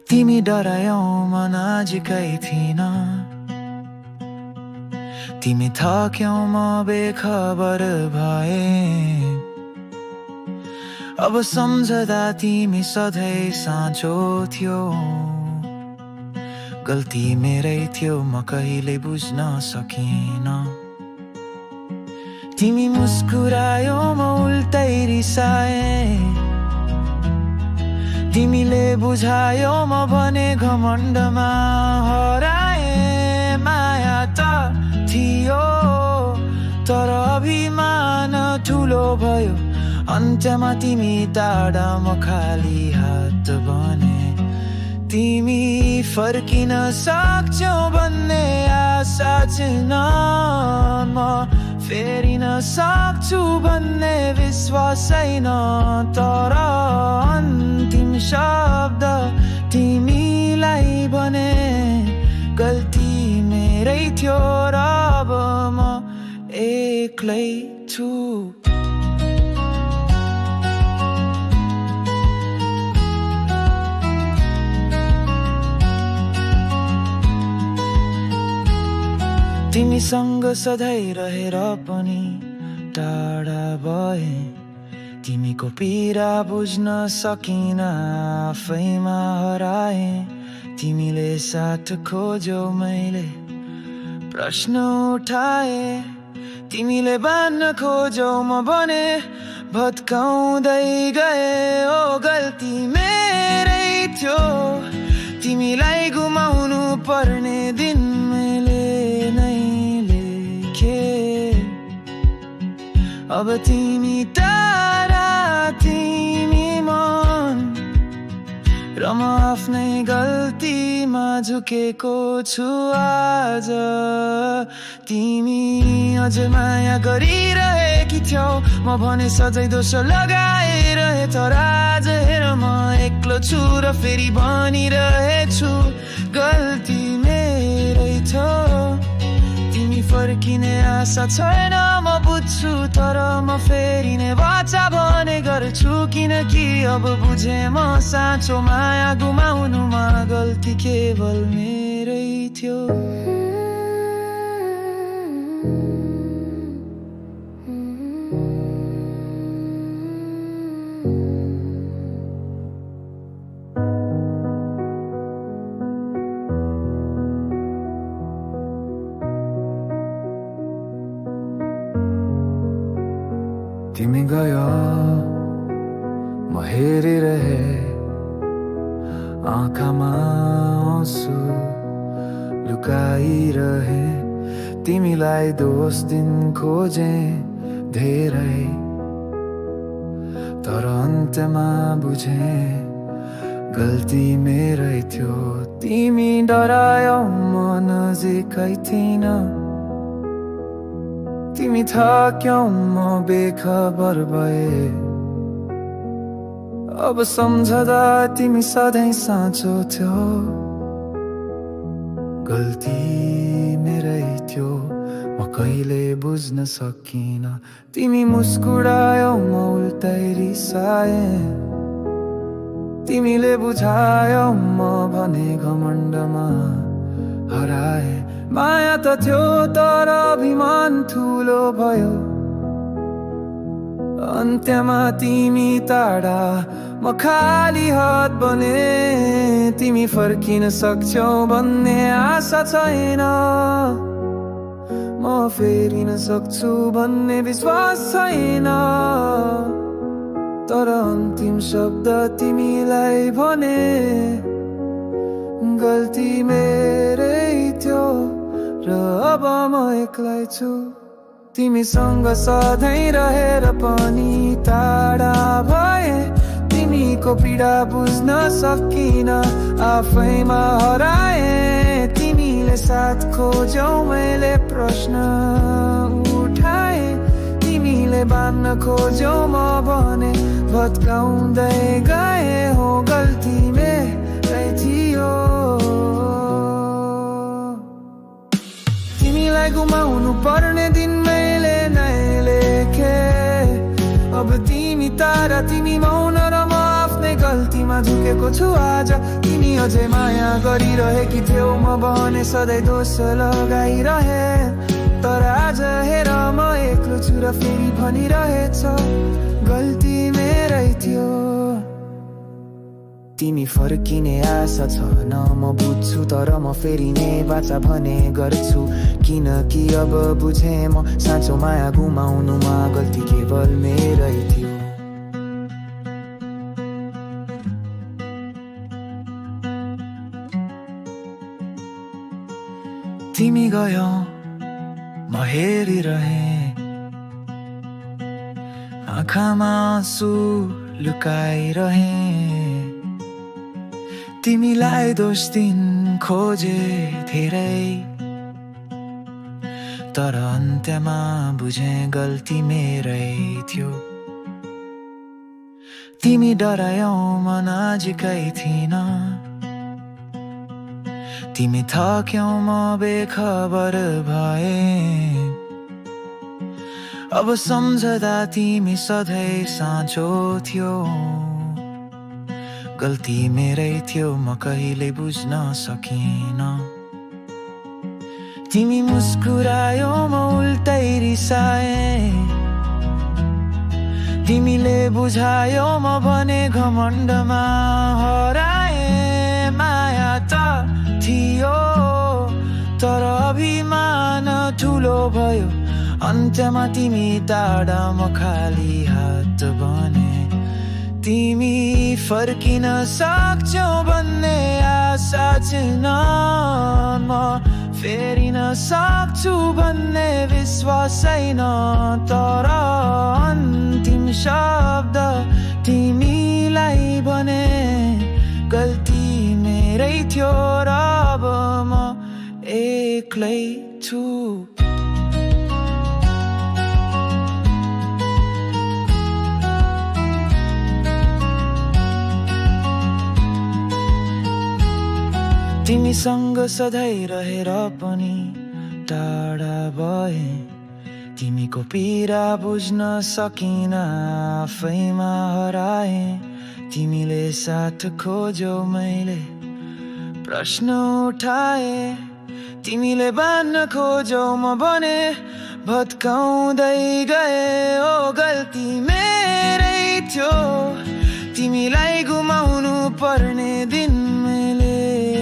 तिमी डरायौ म नजिकै थिइन तिमी थक्यौ म बेखबर भए अब सम्झदा तिमी सधैँ साँचो थियो गल्ती मेरै थियो म कहिले बुझ्न सकिन तिमी मुस्कुरायौ म उल्टै रिसाए तिमीले बुझायौ म भने घमण्डमा हराए माया त थियो तर अभिमान ठुलो भयो अन्त्यमा तिमी टाढा म खाली हात बने तिमी फर्किन सक्छौ भन्ने आशा छैन म फेरिन सक्छु भन्ने विश्वास छैन तर अन्तिम शब्द तिमीलाई भने गल्ती मेरै थियो र अब म एक्लै छु तिमीसँग सधैँ रहेर पनि टाढा भए तिमीको पीडा बुझ्न सकिन आफैमा हराए तिमीले साथ खोज्यौ मैले प्रश्न उठाए तिमीले बान्न खोज्यौ म भने भत्काउँदै गए ओ गल्ती मेरै थियो तिमीलाई गुमाउनु पर्ने दिन मैले नै लेखे अब तिमी टाढा तिमी मन र म आफ्नै गल्तीमा झुकेको छु आज। तिमी अझ माया गरिरहेकी थियौ, म भने सधैँ दोष लगाइरहे। तर आज हेर म एक्लो छु र फेरि भनिरहेछु गल्ती मेरै थियो। तिमी फर्किने आशा छैन म बुझ्छु, तर म फेरि नै बाचा भने गर्छु। किनकि अब बुझे म साँचो माया गुमाउनुमा गल्ती केवल मेरै थियो। तिमी गयो म हेरिरहे, आँखामा आँसु लुकाइरहे। तिमीलाई दोष दिन खोजे धेरै, तर अन्त्यमा बुझे गल्ती मेरै थियो। तिमी डरायौ म नजिकै थिइन, तिमी थक्यौ म बेखबर भए। अब सम्झदा तिमी सधैँ साँचो थियो, गल्ती मेरै थियो। म कहिले बुझ्न सकिन, तिमी मुस्कुरायौ म उल्टै रिसाए। तिमीले बुझायौ म भने घमण्डमा हराए। माया त थियो तर अभिमान ठुलो भयो, अन्त्यमा तिमी टाढा म खाली हात बने। तिमी फर्किन सक्छौ भन्ने आशा छैन, म फेरिन सक्छु भन्ने विश्वास छैन। तर अन्तिम शब्द तिमीलाई भने गल्ती मेरै थियो र अब म एक्लै छु। तिमीसँग सधैँ रहेर पनि टाढा भए। तिमीको पीडा बुझ्न सकिन, आफैमा हराए। तिमीले साथ खोज्यौ मैले प्रश्न उठाए। तिमीले बान्न खोज्यौ म भने भत्काउँदै गए। हो गल्ती मेरै थियो, तिमीलाई गुमाउनु पर्ने दिन मैले नै लेखे। अब तिमी तारा, तिमी मौन र म आफ्नै गल्तीमा झुकेको छु आज। तिमी अझै माया गरिरहेकी थियौ, म भने सधैँ दोष लगाइरहे। तर आज हेर म एक्लो छु र फेरि भनिरहेछ गल्ती मेरै थियो। तिमी फर्किने आशा छैन म बुझ्छु, तर म फेरि नै बाचा भने गर्छु। किनकि अब बुझे म साँचो माया गुमाउनुमा गल्ती केवल मेरै थियो। तिमी गयो म हेरिरहे, आँखामा आँसु लुकाइरहे। तिमीलाई दोष दिन खोजे धेरै, तर अन्त्यमा बुझे गल्ती मेरै थियो। तिमी डरायौ म नजिकै थिइन, तिमी थक्यौ म बेखबर भए। अब सम्झदा तिमी सधैँ साँचो थियो, गल्ती मेरै थियो। म कहिले बुझ्न सकिन, तिमी मुस्कुरायौ म उल्टै रिसाए। तिमीले बुझायौ म भने घमण्डमा हराए। माया त थियो तर अभिमान ठुलो भयो, अन्त्यमा तिमी टाढा म खाली हात बने। तिमी फर्किन सक्छौ भन्ने आशा छैन, म फेरिन सक्छु भन्ने विश्वास छैन। तर अन्तिम शब्द तिमीलाई भने गल्ती एक्लै छु। तिमीसँग सधैँ रहेर पनि टाढा भए, तिमीको पीडा बुझ्न सकिन आफैमा हराए। तिमीले साथ खोज्यौ मैले प्रश्न उठाए, तिमीले बान्न खोज्यौ म भने भत्काउँदै गए। ओ गल्ती मेरै थियो, तिमीलाई गुमाउनु पर्ने दिन मैले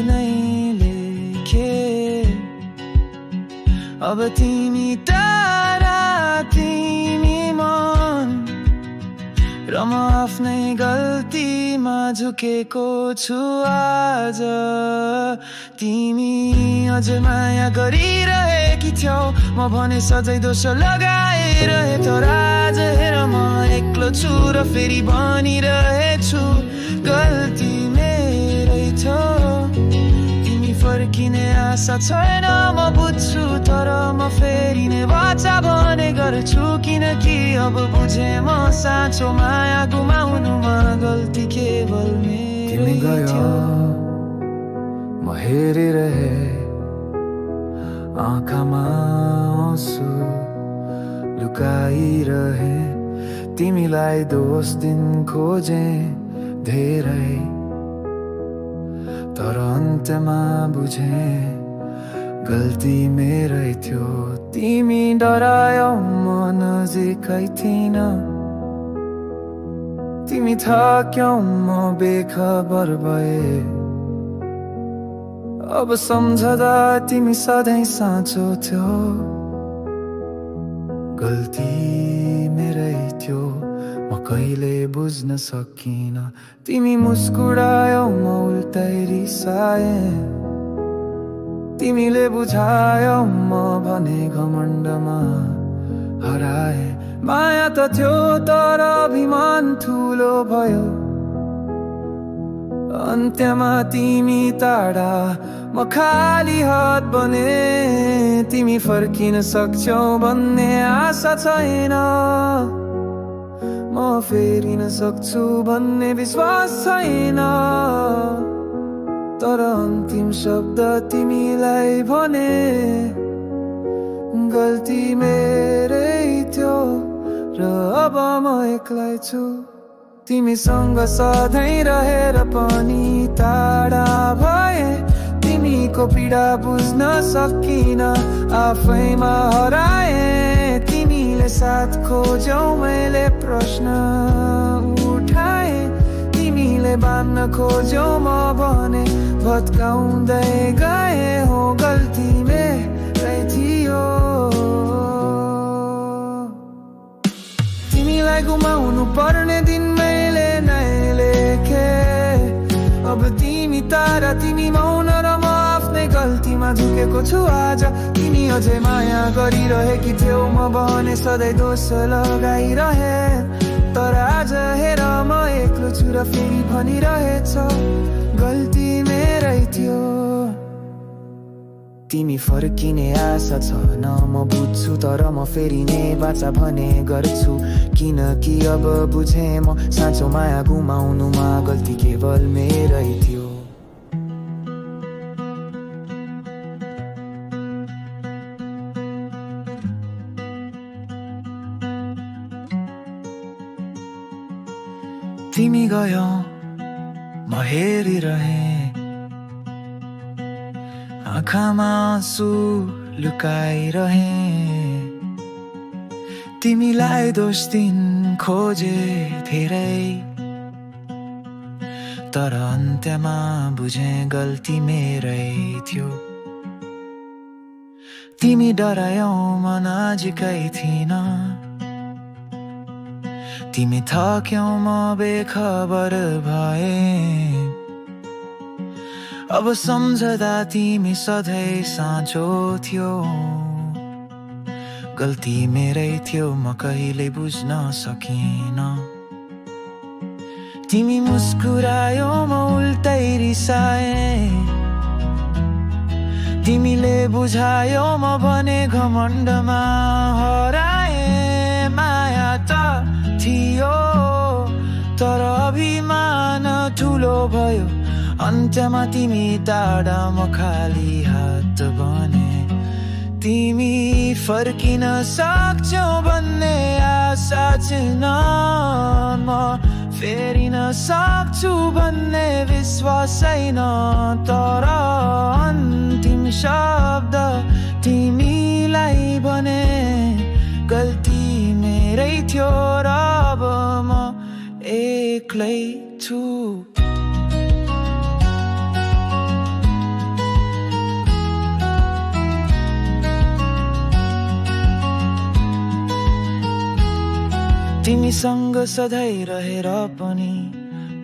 नै लेखे। अब तिमी टाढा, तिमी मन र म आफ्नै गल्तीमा झुकेको छु आज। तिमी अझ माया गरिरहेकी थियौ, म भने सधैँ दोष लगाइरहे। तर आज हेर म एक्लो छु र फेरि भनिरहेछु गल्ती मेरै थियो। तिमी फर्किने आशा छैन म बुझ्छु, तर म फेरि नै बाचा भने गर्छु। किनकि अब बुझे म साँचो माया गुमाउनुमा गल्ती केवल मेरै थियो। म हेरिरहे आँखामा आँसु लुकाइरहे। तिमीलाई दोष दिन खोजे धेरै, तर अन्त्यमा बुझे गल्ती मेरै थियो। तिमी डरायौ म नजिकै थिइन, तिमी थक्यौ म बेखबर भए। अब सम्झदा तिमी सधैँ साँचो थियो, गल्ती मेरै थियो। म कहिले बुझ्न सकिन, तिमी मुस्कुरायौ म उल्टै रिसाए। तिमीले बुझायौ म भने घमण्डमा हराए। माया त थियो तर अभिमान ठुलो भयो। अन्त्यमा तिमी टाढा, म खाली हात बने। तिमी फर्किन सक्छौ भन्ने आशा छैन, म फेरिन सक्छु भन्ने विश्वास छैन। तर अन्तिम शब्द तिमीलाई भने गल्ती मेरै थियो र अब म एक्लै छु। तिमीसँग सधैँ रहेर पनि टाढा भए, तिमीको पीडा बुझ्न सकिन आफैमा हराए। तिमीले साथ खोज्यौ मैले प्रश्न उठाए, तिमीले बान्न खोज्यौ म भने भत्काउँदै गए। हो गल्ती मेरै थियो, तिमीलाई गुमाउनु पर्ने दिन मैले नै लेखे। अब तिमी तारा, तिमी मौन र म आफ्नै गल्तीमा झुकेको छु आज। तिमी अझै माया गरिरहेकी थियौ, म भने सधैँ दोष लगाइरहे। तर आज हेर म एक्लो छु र फेरि भनिरहेछ गल्ती मेरै थियो। तिमी फर्किने आशा छैन म बुझ्छु, तर म फेरि नै बाचा भने गर्छु। किनकि अब बुझे म साँचो माया गुमाउनुमा गल्ती केवल मेरै थियो। तिमी गयौ म हेरिरहे, आँखामा आँसु लुकाइरहे। तिमीलाई दोष दिन खोजे धेरै, तर अन्त्यमा बुझे गल्ती मेरै थियो। तिमी डरायौ म नजिकै थिइन, तिमी थक्यौ म बेखबर भए। अब सम्झदा तिमी सधैँ साँचो थियो, गल्ती मेरै थियो म कहिले बुझ्न सकिन। तिमी मुस्कुरायौ म उल्टै रिसाए, तिमीले बुझायो म भने घमण्डमा हराए माया त थियो तर अभिमान ठुलो भयो अन्त्यमा तिमी टाढा म खाली हात बने तिमी फर्किन सक्छौ भन्ने आशा छैन म फेरिन सक्छु भन्ने विश्वास छैन तर अन्तिम शब्द तिमीलाई भने गल्ती मेरै थियो र अब म एक्लै छु तिमीसँग सधैँ रहेर पनि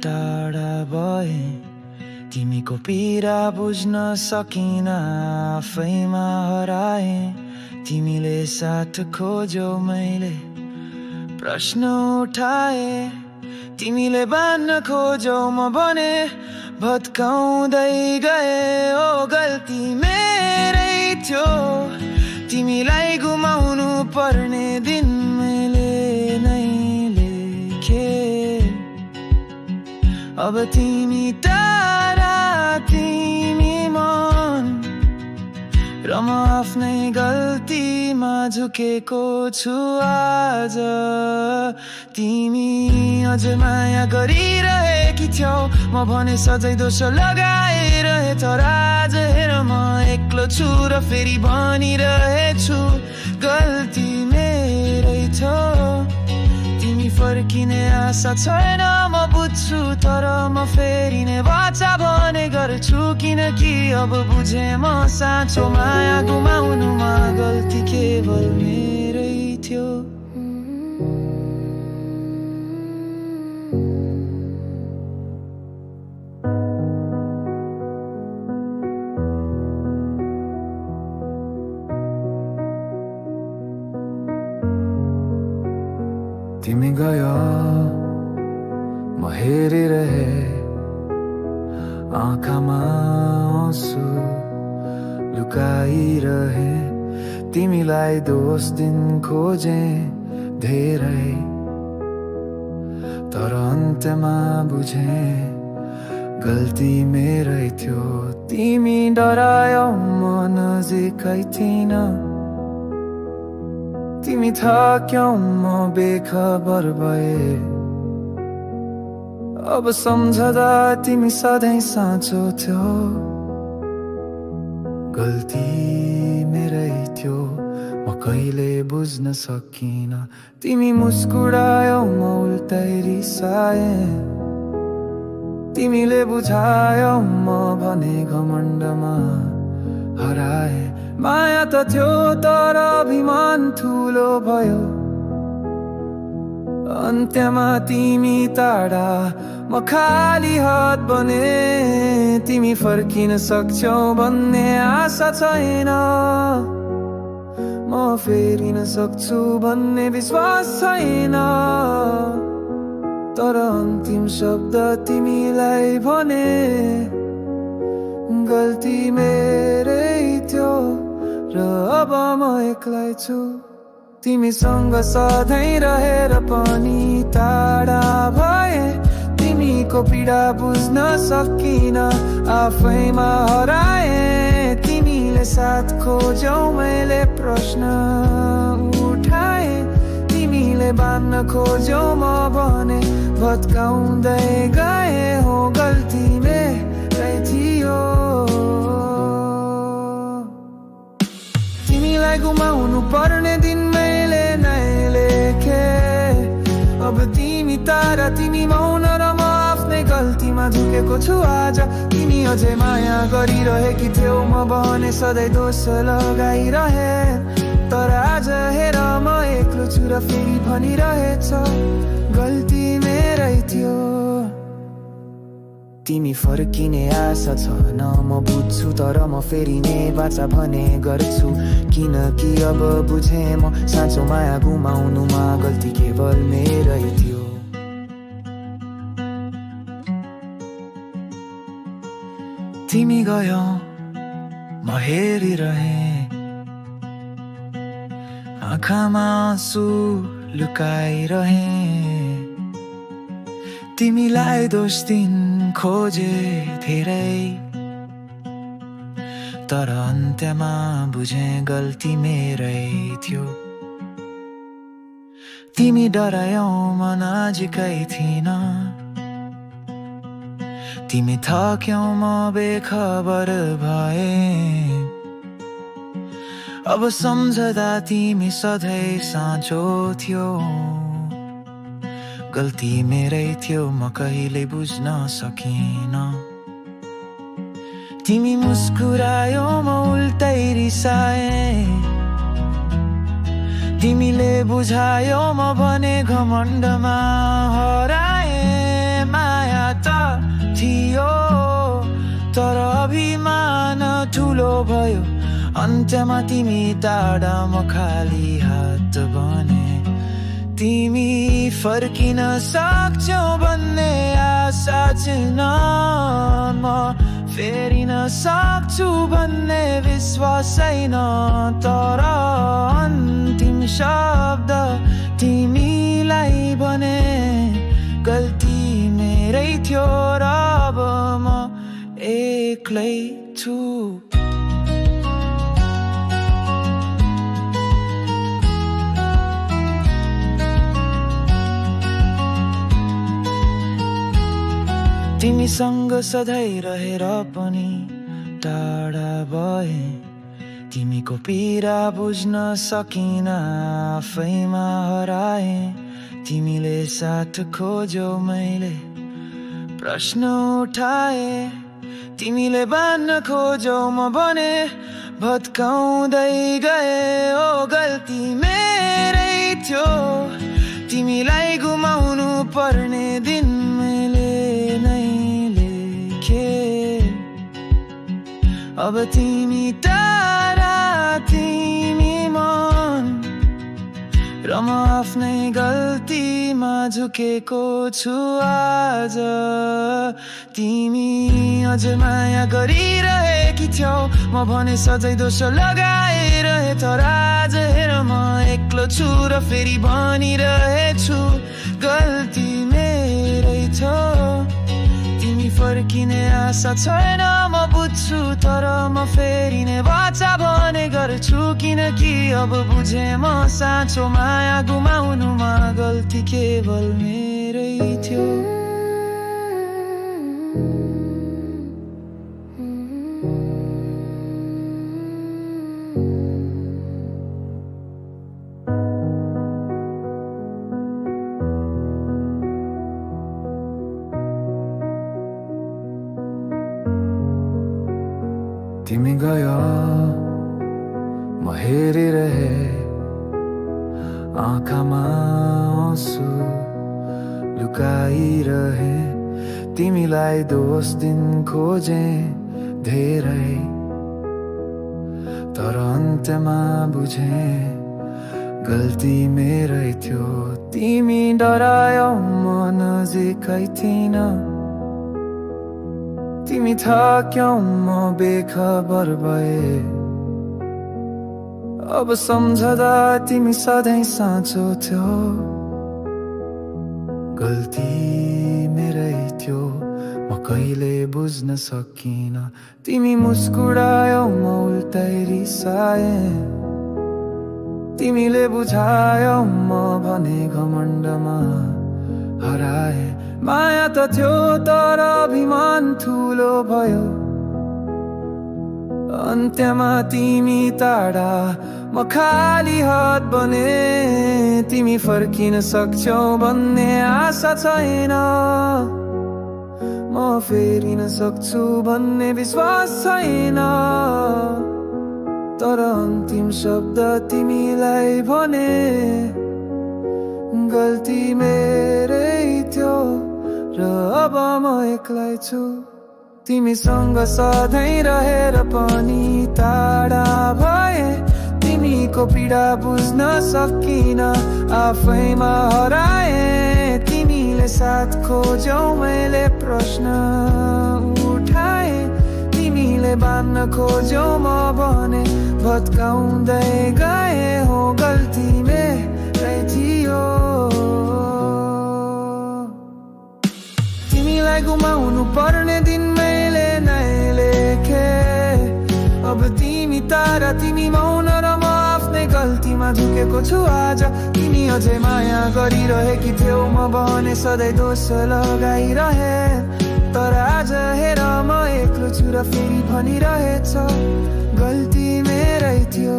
टाढा भए तिमीको पीडा बुझ्न सकिन आफैमा हराए तिमीले साथ खोज्यौ मैले प्रश्न उठाए तिमीले बान्न खोज्यौ म भने भत्काउँदै गए ओ गल्ती मेरै थियो तिमीलाई गुमाउनु पर्ने दिन मैले नै लेखे अब तिमी टाढा तिमी मन र म आफ्नै गल्तीमा झुकेको छु आज तिमी अझ माया गरिरहेकी थियौ म भने सधैँ दोष लगाइरहे तर आज हेर म एक्लो छु र फेरि भनिरहेछु गल्ती मेरै थियो तिमी फर्किने आशा छैन म बुझ्छु तर म फेरिने वाचा भने गर्छु किनकि अब बुझे म साँचो माया गुमाउनुमा गल्ती केवल मेरै थियो तिमी गयो म हेरिरहे आँखामा आँसु लुकाइरहे तिमीलाई दोष दिन खोजे धेरै तर अन्त्यमा बुझे गल्ती मेरै थियो तिमी डरायौ म नजिकै थिइन तिमी थक्यौ म बेखबर भए अब सम्झदा तिमी सधैँ साँचो थियो गल्ती मेरै थियो म कहिले बुझ्न सकिन तिमी मुस्कुरायौ म उल्टै रिसाए तिमीले बुझायौ म भने घमण्डमा हराए माया त थियो तर अभिमान ठुलो भयो अन्त्यमा तिमी टाढा म खाली हात बने तिमी फर्किन सक्छौ भन्ने आशा छैन म फेरिन सक्छु भन्ने विश्वास छैन तर अन्तिम शब्द तिमीलाई भने गल्ती मेरै थियो र अब म एक्लै छु तिमीसँग सधैँ रहेर पनि टाढा भए तिमीको पीडा बुझ्न सकिन आफैमा हराए तिमीले साथ खोज्यौ मैले प्रश्न उठाए तिमीले बान्न खोज्यौ म भने भत्काउँदै गए हो गल्ती मेरै थियो तिमीलाई गुमाउनु पर्ने दिन मैले नै लेखे अब तिमी तारा तिमी मौन र म आफ्नै गल्तीमा झुकेको छु आज तिमी अझै माया गरिरहेकी थियौ म भने सधैँ दोष लगाइरहे तर आज हेर म एक्लो छु र फेरि भनिरहेछ गल्ती मेरै थियो तिमी फर्किने आशा छैन म बुझ्छु तर म फेरिने बाचा भने गर्छु किनकि अब बुझे म साँचो माया गुमाउनुमा गल्ती केवल मेरै थियो तिमी गयौ म हेरिरहे आँखामा आँसु लुकाइरहे तिमीलाई दोष दिन खोजे धेरै तर अन्त्यमा बुझे गल्ती मेरै थियो तिमी डरायौ म नजिकै थिइन तिमी थक्यौ म बेखबर भए अब सम्झदा तिमी सधैँ साँचो थियो गल्ती मेरै थियो म कहिले बुझ्न सकिन तिमी मुस्कुरायो म उल्टै रिसाए तिमीले बुझायो म भने घमण्डमा हराए माया त थियो तर अभिमान ठुलो भयो अन्त्यमा तिमी टाढा म खाली हात बने तिमी फर्किन सक्छौ भन्ने आशा छैन म फेरिन सक्छु भन्ने विश्वास छैन तर अन्तिम शब्द तिमीलाई भने गल्ती मेरै थियो र अब म एक्लै छु तिमीसँग सधैँ रहेर पनि टाढा भए तिमीको पीडा बुझ्न सकिन आफैमा हराए तिमीले साथ खोज्यौ मैले प्रश्न उठाए तिमीले बान्न खोज्यौ म भने भत्काउँदै गए ओ गल्ती मेरै थियो तिमीलाई गुमाउनु पर्ने दिन मैले नै लेखे अब तिमी टाढा तिमी मन र म आफ्नै गल्तीमा झुकेको छु आज तिमी अझ माया गरिरहेकी थियौ म भने सधैँ दोष लगाइरहे तर आज हेर म एक्लो छु र फेरि भनिरहेछु गल्ती मेरै थियो तिमी फर्किने आशा छैन म बुझ्छु तर म फेरिने वाचा भने गर्छु किनकि अब बुझे म साँचो माया गुमाउनुमा गल्ती केवल मेरै थियो तिमी गयो म हेरिरहे आँखामा आँसु लुकाइरहे तिमीलाई दोष दिन खोजे धेरै तर अन्त्यमा बुझे गल्ती मेरै थियो तिमी डरायौ म नजिकै थिइन तिमी थक्यौ म बेखबर भए अब सम्झदा तिमी सधैँ साँचो थियो गल्ती मेरै थियो म कहिले बुझ्न सकिन तिमी मुस्कुरायौ म उल्टै रिसाए तिमीले बुझायौ म भने घमण्डमा हराए माया त थियो तर अभिमान ठुलो भयो अन्त्यमा तिमी टाढा म खाली हात बने तिमी फर्किन सक्छौ भन्ने आशा छैन म फेरिन सक्छु भन्ने विश्वास छैन तर अन्तिम शब्द तिमीलाई भने गल्ती मेरै थियो र अब म एक्लै छु तिमीसँग सधैँ रहेर पनि टाढा भए तिमीको पीडा बुझ्न सकिन आफैमा हराए तिमीले साथ खोज्यौ मैले प्रश्न उठाए तिमीले बान्न खोज्यौ म भने भत्काउँदै गए हो गल्ती मेरै थियो तिमीलाई गुमाउनु पर्ने दिन मैले नै लेखे अब तिमी तारा तिमी मौन र म आफ्नै गल्तीमा झुकेको छु आज तिमी अझै माया गरिरहेकी थियौ म भने सधैँ दोष लगाइरहे तर आज हेर म एक्लो छु र फेरि भनिरहेछ गल्ती मेरै थियो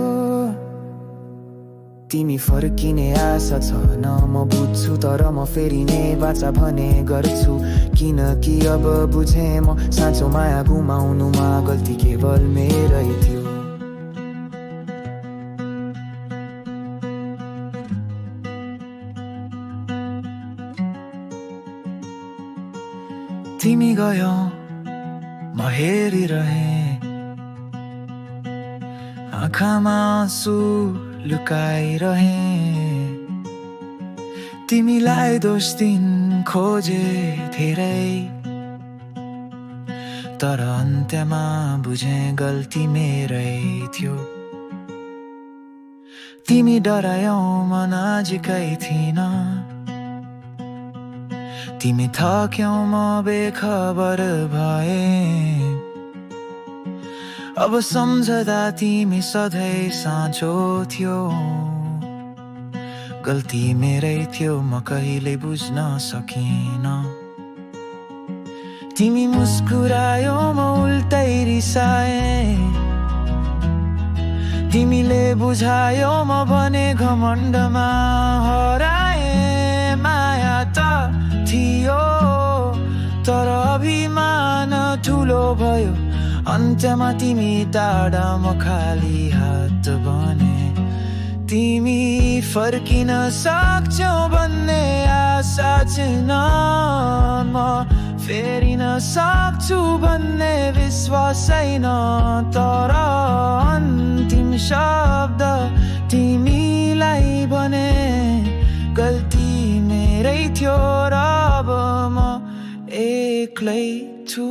तिमी फर्किने आशा छ न म बुझ्छु तर म फेरि नै बाचा भने गर्छु किनकि अब बुझे म साँचो माया गुमाउनुमा गल्ती केवल मेरै थियो तिमी गयौ म हेरिरहे आँखामा आँसु लुकाइरहे तिमीलाई दोष दिन खोजे धेरै तर अन्त्यमा बुझे गल्ती मेरै थियो तिमी डरायौ म नजिकै थिइन तिमी थक्यौ म बेखबर भए अब सम्झदा तिमी सधैँ साँचो थियो गल्ती मेरै थियो म कहिले बुझ्न सकिन तिमी मुस्कुरायौ म उल्टै रिसाए तिमीले बुझायौ म भने घमण्डमा हराए माया त थियो तर अभिमान ठुलो भयो अन्त्यमा तिमी टाढा म खाली हात बने तिमी फर्किन सक्छौ भन्ने आशा छैन म फेरिन सक्छु भन्ने विश्वास छैन तर अन्तिम शब्द तिमीलाई भने गल्ती मेरै थियो र अब म एक्लै छु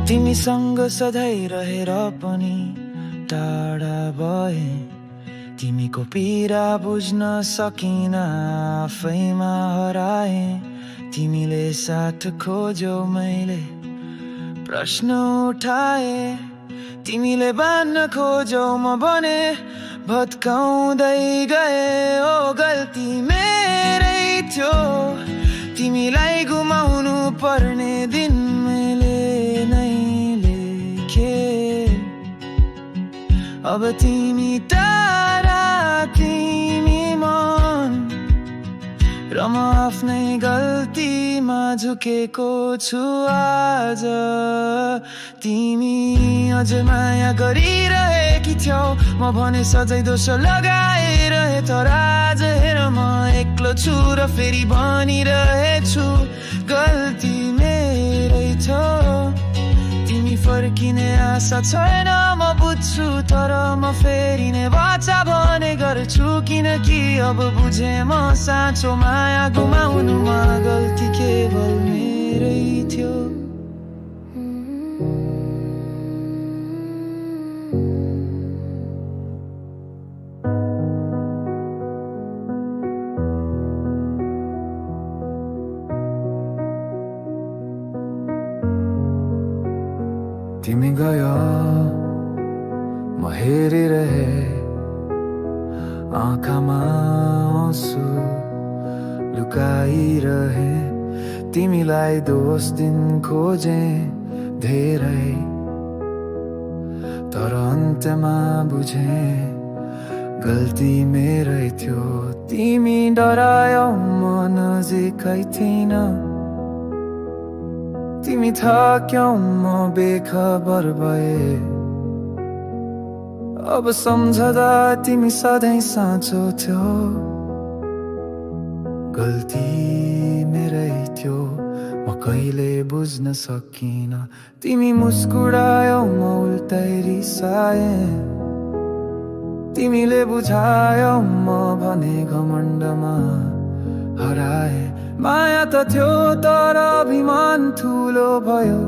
तिमीसँग सधैँ रहेर पनि टाढा भए तिमीको पीडा बुझ्न सकिन आफैमा हराए तिमीले साथ खोज्यौ मैले प्रश्न उठाए तिमीले बान्न खोज्यौ म भने भत्काउँदै गए ओ गल्ती मेरै थियो तिमीलाई गुमाउनु पर्ने दिन मैले नै लेखे अब तिमी टाढा तिमी मन र म आफ्नै गल्तीमा झुकेको छु आज तिमी अझ माया गरिरहेकी थियौ म भने सधैँ दोष लगाइरहे तर आज हेर म एक्लो छु र फेरि भनिरहेछु गल्ती मेरै थियो तिमी फर्किने आशा छैन म बुझ्छु तर म फेरि नै बाचा भने गर्छु किनकि अब बुझे म साँचो माया गुमाउनुमा गल्ती केवल मेरै थियो तिमी गयो म हेरिरहे आँखामा आँसु लुकाइरहे तिमीलाई दोष दिन खोजे धेरै तर अन्त्यमा बुझे गल्ती मेरै थियो तिमी डरायौ म नजिकै थिइन तिमी थक्यौ म बेखबर भए अब सम्झदा तिमी सधैँ साँचो थियो गल्ती मेरै थियो म कहिले बुझ्न सकिन तिमी मुस्कुरायौ म उल्टै रिसाए तिमीले बुझायौ म भने घमण्डमा हराए। माया त थियो तर अभिमान ठुलो भयो।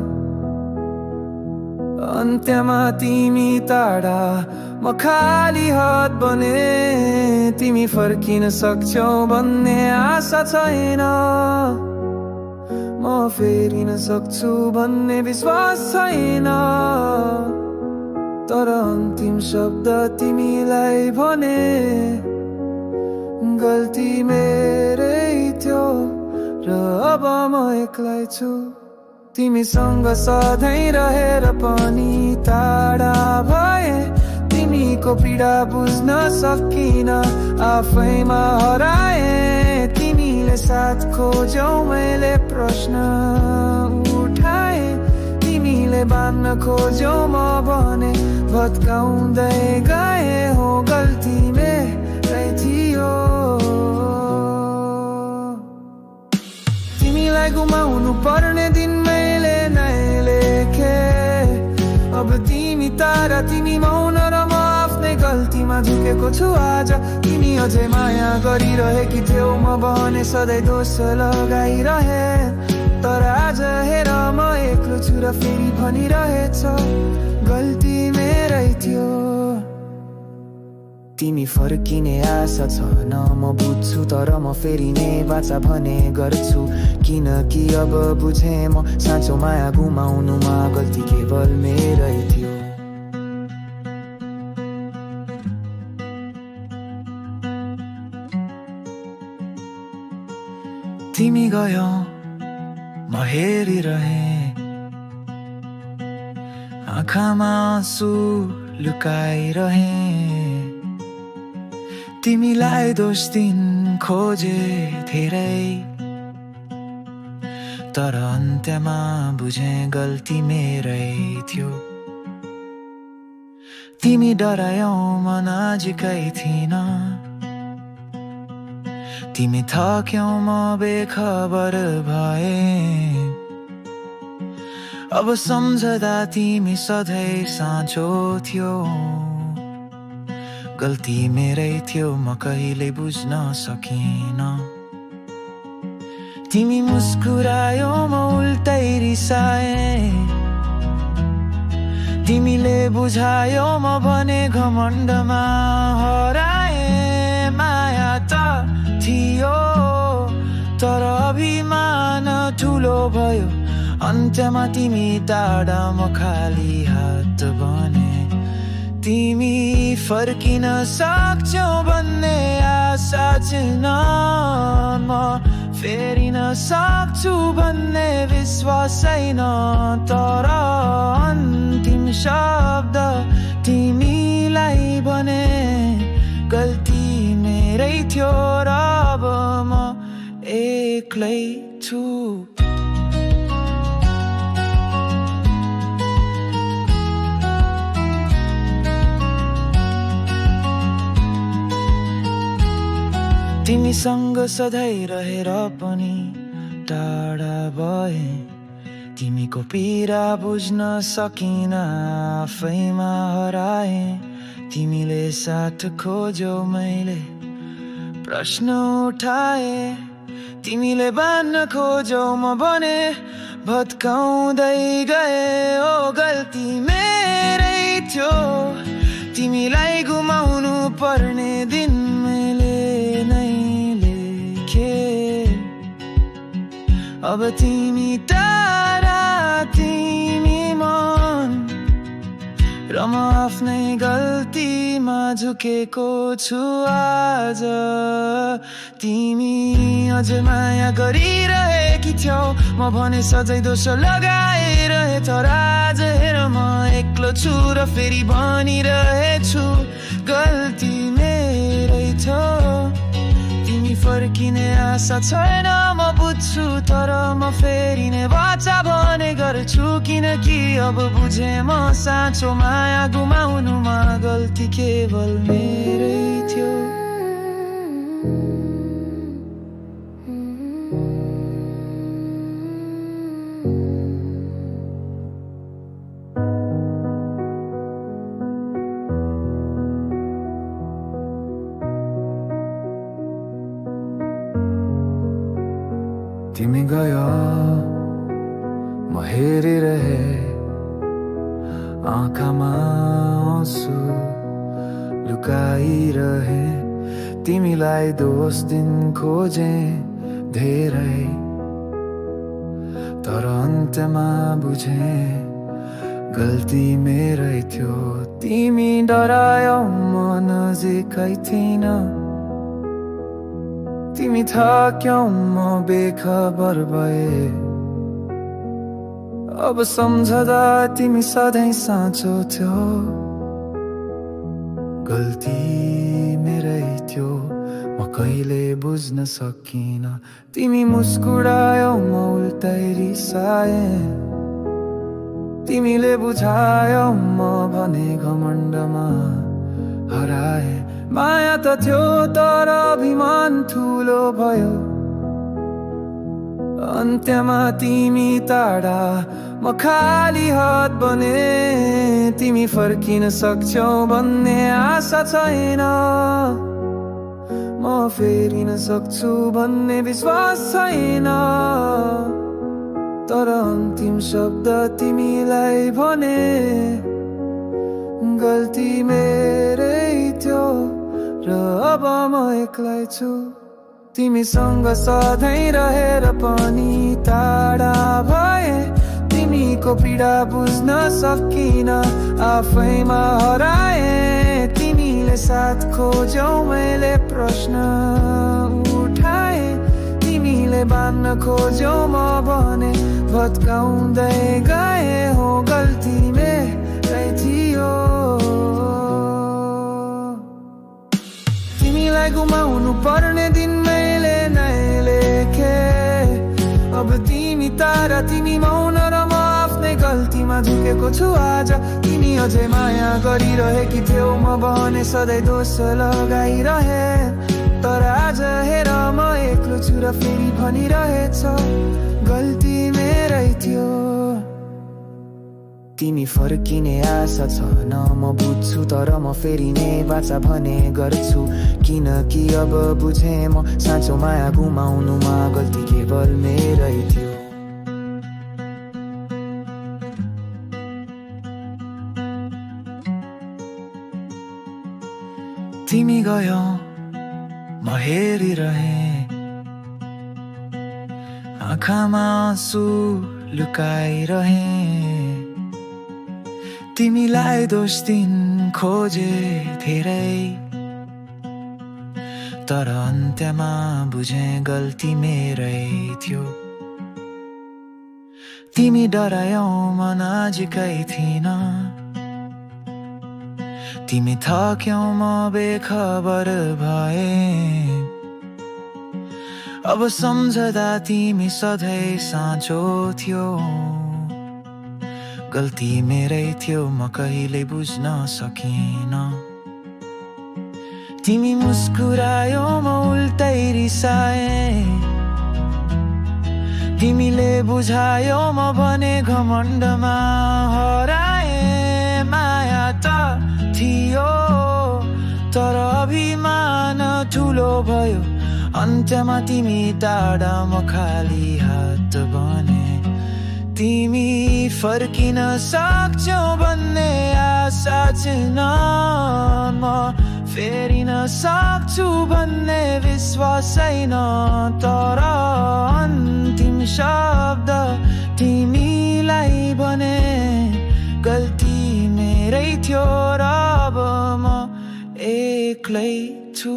अन्त्यमा तिमी टाढा म खाली हात बने। तिमी फर्किन सक्छौ भन्ने आशा छैन। म फेरिन सक्छु भन्ने विश्वास छैन। तर अन्तिम शब्द तिमीलाई भने गल्ती मेरै थियो र अब म एक्लै छु। तिमीसँग सधैँ रहेर पनि टाढा भए। तिमीको पीडा बुझ्न सकिन आफैमा हराए। तिमीले साथ खोज्यौ मैले प्रश्न उठाए। तिमीले बान्न खोज्यौ म भने भत्काउँदै गए। हो गल्ती मेरै थियो। तिमीलाई गुमाउनु पर्ने दिन मैले नै लेखे। अब तिमी तारा तिमी मौन र म आफ्नै गल्तीमा झुकेको छु आज। तिमी अझै माया गरिरहेकी थियौ म भने सधैँ दोष लगाइरहे। तर आज हेर म एक्लो छु र फेरि भनिरहेछ गल्ती मेरै थियो। तिमी फर्किने आशा छ न म बुझ्छु। तर म फेरि नै बाचा भने गर्छु। किनकि अब बुझे म साँचो माया गुमाउनुमा गल्ती केवल मेरै थियो। तिमी गयौ म हेरिरहे। आँखामा आँसु लुकाइरहे। तिमीलाई दोष दिन खोजे धेरै। तर अन्त्यमा बुझे गल्ती मेरै थियो। तिमी डरायौ म नजिकै थिइन। तिमी थक्यौ म बेखबर भए। अब सम्झदा तिमी सधैँ साँचो थियो। गल्ती मेरै थियो म कहिले बुझ्न सकिन। तिमी मुस्कुरायौ म उल्टै रिसाए। तिमीले बुझायौ म भने घमण्डमा हराए। माया त थियो तर अभिमान ठुलो भयो। अन्त्यमा तिमी टाढा म खाली हात बने। तिमी फर्किन सक्छौ भन्ने आशा छैन। म फेरिन सक्छु भन्ने विश्वास छैन। तर अन्तिम शब्द तिमीलाई भने गल्ती मेरै थियो र अब म एक्लै छु। तिमीसँग सधैँ रहेर पनि टाढा भए। तिमीको पीडा बुझ्न सकिन आफैमा हराए। तिमीले साथ खोज्यौ मैले प्रश्न उठाए। तिमीले बान्न खोज्यौ म भने भत्काउँदै गए। ओ गल्ती मेरै थियो। तिमीलाई गुमाउनु पर्ने दिन मैले नै लेखे। अब तिमी टाढा तिमी मन र म आफ्नै गल्तीमा झुकेको छु आज। तिमी अझ माया गरिरहेकी थियौ म भने सधैँ दोष लगाइरहे। तर आज हेर म एक्लो छु र फेरि भनिरहेछु गल्ती मेरै थियो। तिमी फर्किने आशा छैन म बुझ्छु। तर म फेरि नै बाचा भने गर्छु। किनकि अब बुझे म साँचो माया गुमाउनुमा गल्ती केवल मेरै थियो। गयो म हेरिरहे आँखामा आँसु लुकाइरहे तिमीलाई दोष दिन खोजे धेरै तर अन्त्यमा बुझे गल्ती मेरै थियो तिमी डरायौ म नजिकै थिइन तिमी थक्यौ म बेखबर भए अब सम्झदा तिमी सधैँ साँचो थियो गल्ती मेरै थियो म कहिले बुझ्न सकिन तिमी मुस्कुरायौ म उल्टै रिसाए तिमीले बुझायौ म भने घमण्डमा हराए माया त थियो तर अभिमान ठुलो भयो अन्त्यमा तिमी टाढा म खाली हात बने तिमी फर्किन सक्छौ भन्ने आशा छैन म फेरिन सक्छु भन्ने विश्वास छैन तर अन्तिम शब्द तिमीलाई भने गल्ती मेरै थियो र अब म एक्लै छु तिमीसँग सधैँ रहेर पनि टाढा भए तिमीको पीडा बुझ्न सकिन आफैमा हराए तिमीले साथ खोज्यौ मैले प्रश्न उठाए तिमीले बान्न खोज्यौ म भने भत्काउँदै गए हो गल्ती मेरै थियो तिमीलाई गुमाउनु पर्ने दिन मैले नै लेखे अब तिमी तारा तिमी मौन र म आफ्नै गल्तीमा झुकेको छु आज तिमी अझै माया गरिरहेकी थियौ म भने सधैँ दोष लगाइरहे तर आज हेर म एक्लो छु र फेरि भनिरहेछ गल्ती मेरै थियो तिमी फर्किने आशा छैन म बुझ्छु तर म फेरि नै बाचा भने गर्छु किनकि अब बुझे म साँचो माया गुमाउनुमा गल्ती केवल मेरै थियो तिमी गयौ म हेरिरहे आँखामा आँसु लुकाइरहे तिमीलाई दोष दिन खोजे धेरै तर अन्त्यमा बुझे गल्ती मेरै थियो तिमी डरायौ म नजिकै थिइन तिमी थक्यौ म बेखबर भए अब सम्झदा तिमी सधैँ साँचो थियो गल्ती मेरै थियो म कहिले बुझ्न सकिन तिमी मुस्कुरायौ म उल्टै रिसाए तिमीले बुझायौ म भने घमण्डमा हराए माया त थियो तर अभिमान ठुलो भयो अन्त्यमा तिमी टाढा म खाली हात बने तिमी फर्किन सक्छौ भन्ने आशा छैन म फेरिन सक्छु भन्ने विश्वास छैन तर अन्तिम शब्द तिमीलाई भने गल्ती मेरै थियो र अब म एक्लै छु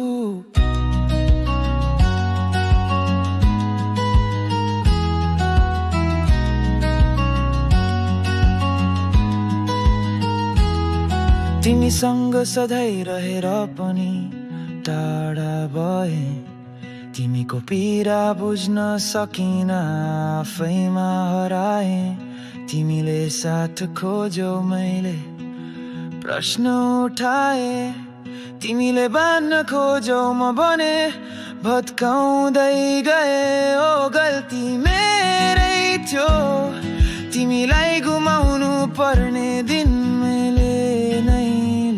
तिमीसँग सधैँ रहेर पनि टाढा भए तिमीको पीडा बुझ्न सकिन आफैमा हराए तिमीले साथ खोज्यौ मैले प्रश्न उठाए तिमीले बान्न खोज्यौ म भने भत्काउँदै गए ओ गल्ती मेरै थियो तिमीलाई गुमाउनु पर्ने दिन मैले नै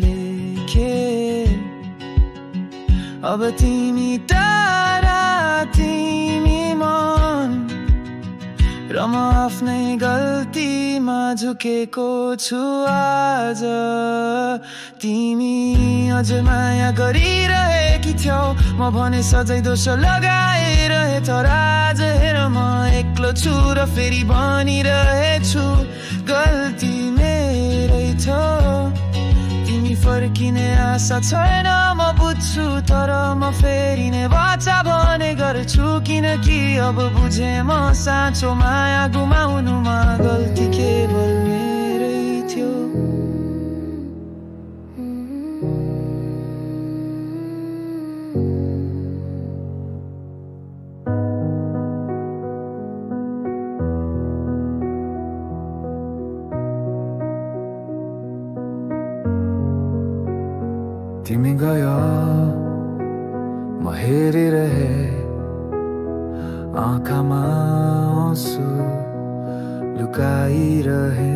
लेखे अब तिमी टाढा तिमी मन म आफ्नै गल्तीमा झुकेको छु आज। तिमी अझ माया गरिरहेकी थियौ, म भने सधैँ दोष लगाइरहे। तर आज हेर म एक्लो छु र फेरि भनिरहेछु गल्ती मेरै थियो। तिमी फर्किने आशा छैन म बुझ्छु, तर म फेरि नै बाचा भने गर्छु। किनकि अब बुझे म साँचो माया गुमाउनुमा गल्ती केवल मेरै थियो। तिमी गयो म हेरिरहे, आँखामा आँसु लुकाइरहे।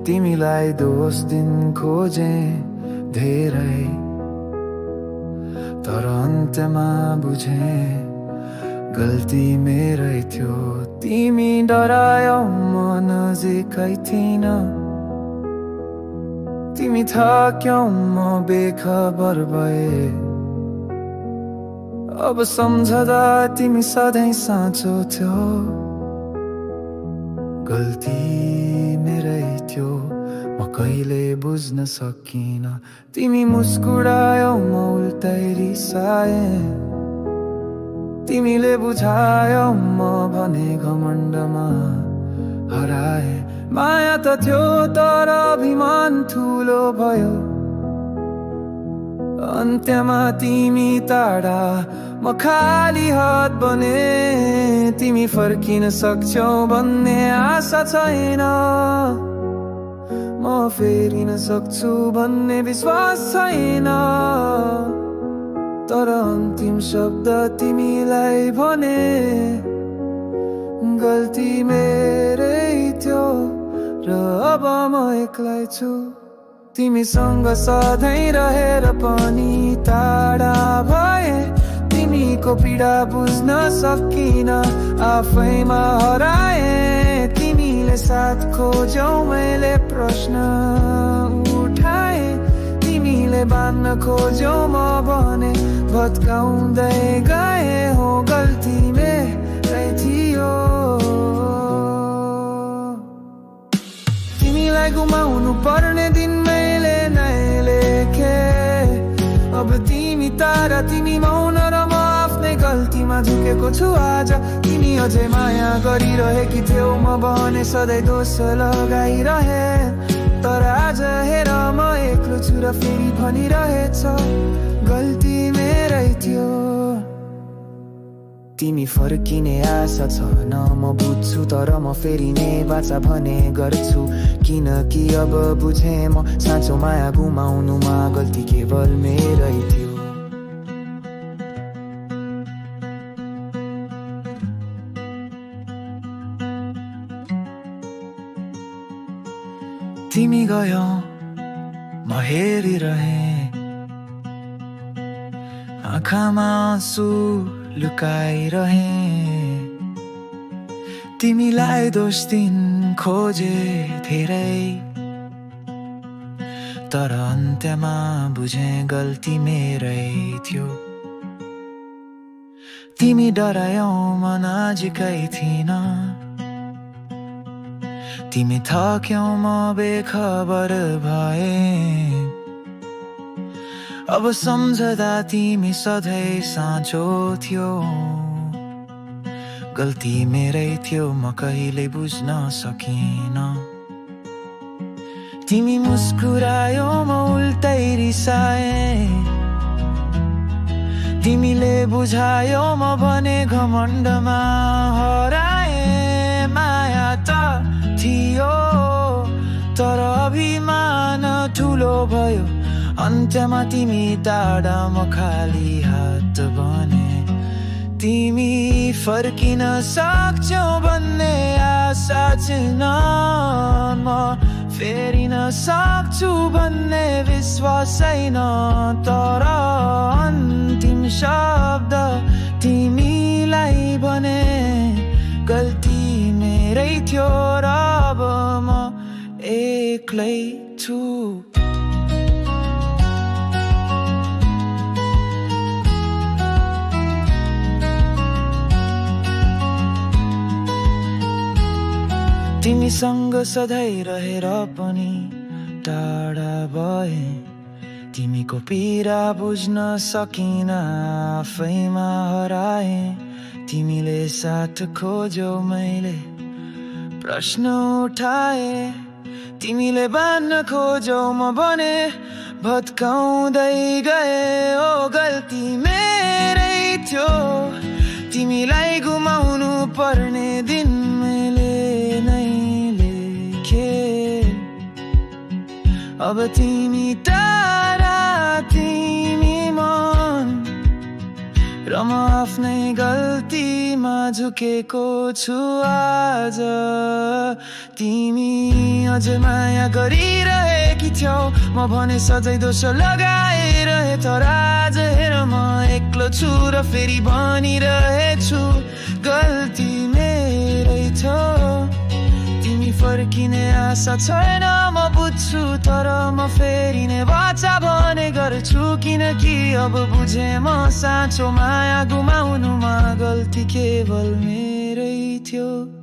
तिमीलाई दोष दिन खोजे धेरै, तर अन्त्यमा बुझे गल्ती मेरै थियो। तिमी डरायौ म नजिकै थिइन, तिमी थक्यौ म बेखबर भए। अब सम्झदा तिमी सधैँ साँचो थियो, गल्ती मेरै थियो। म कहिले बुझ्न सकिन, तिमी मुस्कुरायौ म उल्टै रिसाए। तिमीले बुझायौ म भने घमण्डमा हराए। माया त थियो तर अभिमान ठुलो भयो, अन्त्यमा तिमी टाढा म खाली हात बने। तिमी फर्किन सक्छौ भन्ने आशा छैन, म फेरिन सक्छु भन्ने विश्वास छैन। तर अन्तिम शब्द तिमीलाई भने गल्ती मेरै थियो र अब म एक्लै छु। तिमीसँग सधैँ रहेर पनि टाढा भए। तिमीको पीडा बुझ्न सकिन, आफैमा हराए। तिमीले साथ खोज्यौ मैले प्रश्न उठाए। तिमीले बान्न खोज्यौ म भने भत्काउँदै गए। हो गल्ती मेरै थियो। तिमीलाई गुमाउनु पर्ने दिन मैले नै लेखे। अब तिमी तारा, तिमी मौन र म आफ्नै गल्तीमा झुकेको छु आज। तिमी अझै माया गरिरहेकी थियौ, म भने सधैँ दोष लगाइरहे। तर आज हेर म एक्लो छु र फेरि भनिरहेछ गल्ती मेरै थियो। तिमी फर्किने आशा छैन म बुझ्छु, तर म फेरि नै बाचा भने गर्छु। किनकि अब बुझे म साँचो माया गुमाउनुमा गल्ती केवल मेरै थियो। तिमी गयो म हेरिरहे, आँखामा आँसु लुकाइरहे। तिमीलाई दोष दिन खोजे धेरै, तर अन्त्यमा बुझे गल्ती मेरै थियो। तिमी डरायौ म नजिकै थिइन, तिमी थक्यौ म बेखबर भए। अब सम्झदा तिमी सधैँ साँचो थियो, गल्ती मेरै थियो। म कहिले बुझ्न सकिन, तिमी मुस्कुरायौ म उल्टै रिसाए। तिमीले बुझायौ म भने घमण्डमा हराए। माया त थियो तर अभिमान ठुलो भयो, अन्त्यमा तिमी टाढा म खाली हात बने। तिमी फर्किन सक्छौ भन्ने आशा छैन, म फेरिन सक्छु भन्ने विश्वास छैन। तर अन्तिम शब्द तिमीलाई भने गल्ती मेरै थियो र अब म एक्लै छु। तिमीसँग सधैँ रहेर पनि टाढा भए, तिमीको पीडा बुझ्न सकिन आफैमा हराए। तिमीले साथ खोज्यौ मैले प्रश्न उठाए, तिमीले बान्न खोज्यौ म भने भत्काउँदै गए। ओ गल्ती मेरै थियो, तिमीलाई गुमाउनु पर्ने दिन मैले नै लेखे। अब तिमी टाढा तिमी मन र म आफ्नै गल्तीमा झुकेको छु आज। तिमी अझ माया गरिरहेकी थियौ, म भने सधैँ दोष लगाइरहे। तर आज हेर म एक्लो छु र फेरि भनिरहेछु गल्ती मेरै थियो। तिमी फर्किने आशा छैन म बुझ्छु, तर म फेरि नै बाचा भने गर्छु। किनकि अब बुझे म साँचो माया गुमाउनुमा गल्ती केवल मेरै थियो।